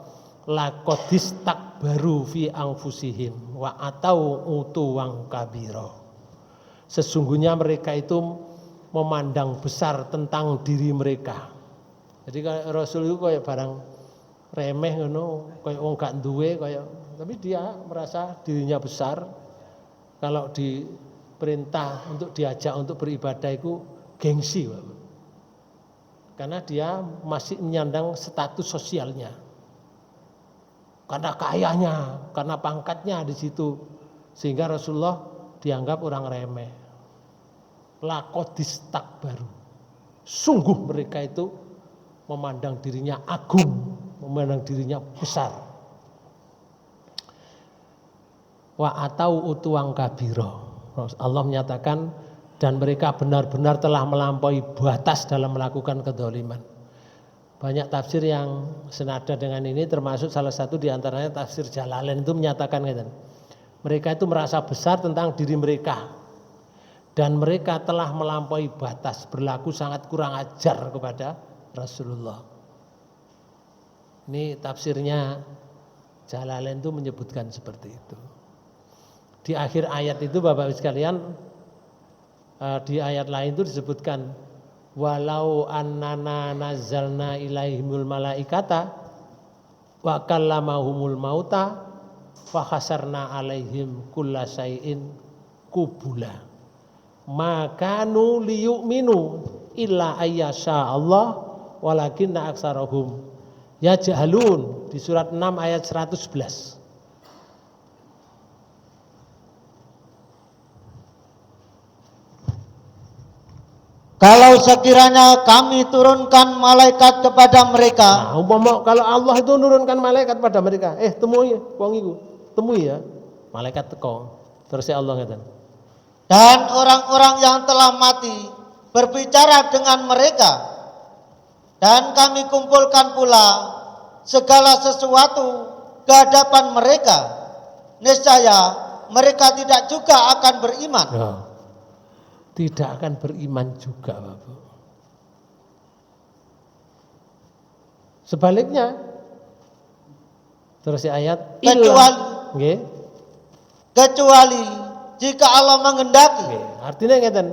laqadis takbaru fi anfusihim wa atau utuwang kabira. Sesungguhnya mereka itu memandang besar tentang diri mereka. Jadi kayak Rasul itu kayak barang remeh ngono, kayak wong gak duwe kayak, tapi dia merasa dirinya besar. Kalau diperintah untuk diajak untuk beribadah itu gengsi, Bapak. Karena dia masih menyandang status sosialnya. Karena kayanya, karena pangkatnya di situ, sehingga Rasulullah dianggap orang remeh. Laqadis takbaru. Sungguh mereka itu memandang dirinya agung, memandang dirinya besar. Wa atau utuwang kabiro. Allah menyatakan dan mereka benar-benar telah melampaui batas dalam melakukan kedzaliman. Banyak tafsir yang senada dengan ini, termasuk salah satu diantaranya tafsir Jalalain itu menyatakan gitu. Mereka itu merasa besar tentang diri mereka. Dan mereka telah melampaui batas, berlaku sangat kurang ajar kepada Rasulullah. Ini tafsirnya Jalalain itu menyebutkan seperti itu. Di akhir ayat itu Bapak Ibu sekalian, di ayat lain itu disebutkan, walau annana nazzalna ilaihimul malaikata wa kallamahumul mauta fa khasarna alaihim kulla syai'in kubula. Makanu liyu'minu illa ayyasha Allah walakinna aksarahum yajhalun, di surat 6 ayat 111. Kalau sekiranya kami turunkan malaikat kepada mereka, Nah, umpama kalau Allah itu nurunkan malaikat pada mereka, temui wong iku, temui ya. Malaikat teko. Terus ya Allah ngeten. dan orang-orang yang telah mati berbicara dengan mereka, dan kami kumpulkan pula segala sesuatu ke hadapan mereka, niscaya mereka tidak juga akan beriman. Nah, tidak akan beriman juga, Bapak. Sebaliknya, terus ayat kecuali jika Allah menghendaki. Artinya ngeten.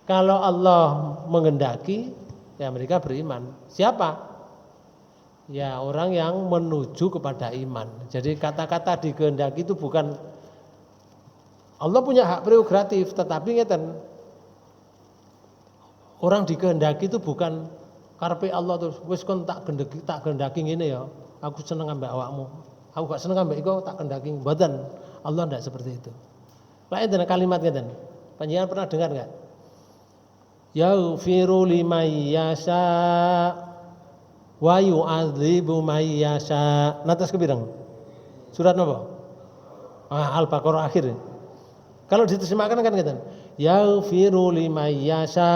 Kalau Allah menghendaki, ya mereka beriman. Siapa? Ya orang yang menuju kepada iman. Jadi kata-kata dikehendaki itu bukan, Allah punya hak prerogatif, tetapi ngeten. Orang dikehendaki itu bukan karepe Allah terus wis kon tak kehendaki ngene ya. Aku seneng ambek awakmu. Aku gak seneng ambek iku tak kehendaki. Mboten. Allah ndak seperti itu. Lah enten kalimat ngeten. Panjenengan pernah dengar enggak? Yaghfiru liman yasha wa yu'adzibu may yasha. Natas kepirang? Surat napa? Al-Baqarah akhir. Kalau diterjemahkan kan ngeten. Yaghfiru liman yasha.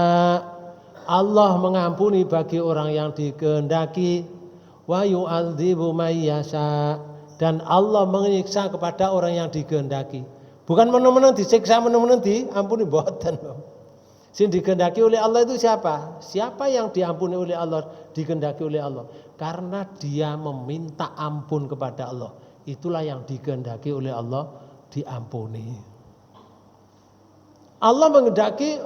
Allah mengampuni bagi orang yang dikehendaki, wa yu'adzibu may yasha, dan Allah menyiksa kepada orang yang dikehendaki. Bukan menen-menen disiksa, menen-menen diampuni, mboten. Sing dikehendaki oleh Allah itu siapa? Siapa yang diampuni oleh Allah, dikehendaki oleh Allah? Karena dia meminta ampun kepada Allah. Itulah yang dikehendaki oleh Allah, diampuni. Allah menghendaki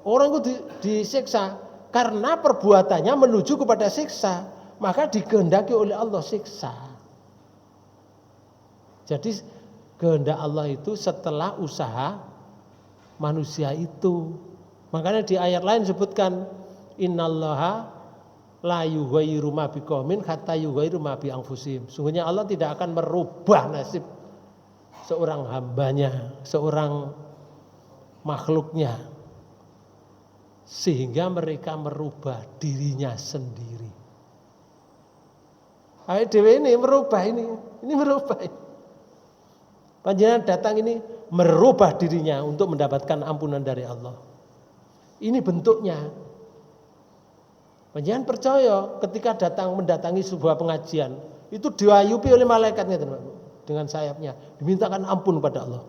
orang itu disiksa karena perbuatannya menuju kepada siksa, maka dikehendaki oleh Allah siksa. Jadi kehendak Allah itu setelah usaha manusia itu. Makanya di ayat lain disebutkan innallaha la yughayyiru ma biqaumin hatta yughayyiru ma bi anfusihim. Sungguhnya Allah tidak akan merubah nasib seorang hambanya, seorang makhluknya, sehingga mereka merubah dirinya sendiri. Awake dhewe ini merubah ini merubah. Panjenengan datang ini merubah dirinya untuk mendapatkan ampunan dari Allah. Ini bentuknya. Panjenengan percaya ketika mendatangi sebuah pengajian, itu diwayupi oleh malaikatnya dengan sayapnya, dimintakan ampun pada Allah.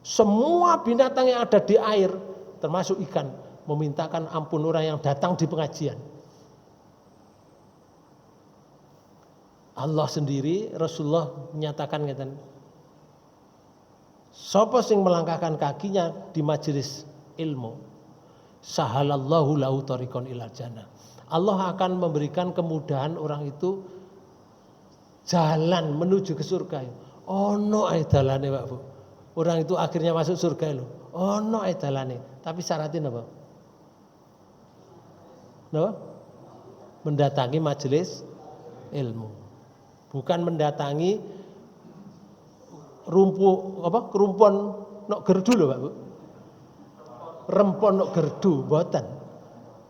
Semua binatang yang ada di air, termasuk ikan, memintakan ampun orang yang datang di pengajian. Allah sendiri, Rasulullah menyatakan ngeten. Sapa sing melangkahkan kakinya di majelis ilmu, sahalallahu lahu tariqan ilal jannah. Allah akan memberikan kemudahan orang itu jalan menuju ke surga. Ono ae dalane, Pak Bu. Orang itu akhirnya masuk surga lho. Ono ae dalane, tapi syaratnya apa? Mendatangi majelis ilmu, bukan mendatangi kerumpuan nok gerdu lho Pak Bu. Rempon nok gerdu mboten.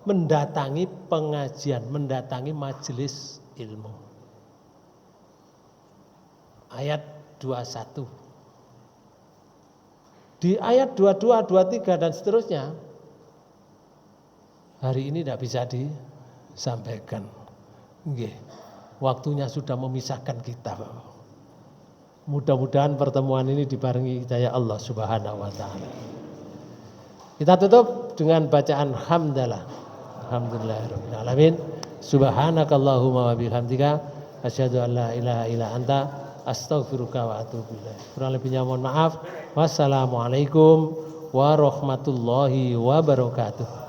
Mendatangi pengajian, mendatangi majelis ilmu. Ayat 21. Di ayat 22, 23 dan seterusnya hari ini tidak bisa disampaikan. Nggih. Waktunya sudah memisahkan kita, Bapak. Mudah-mudahan pertemuan ini dibarengi hidayah Allah Subhanahu wa taala. Kita tutup dengan bacaan hamdalah. Alhamdulillahirabbil alamin. Subhanakallahumma wa bihamdika asyhadu an la ilaha illa anta astaghfiruka wa atubu ilaik. Kurang lebihnya mohon maaf. Wassalamualaikum warahmatullahi wabarakatuh.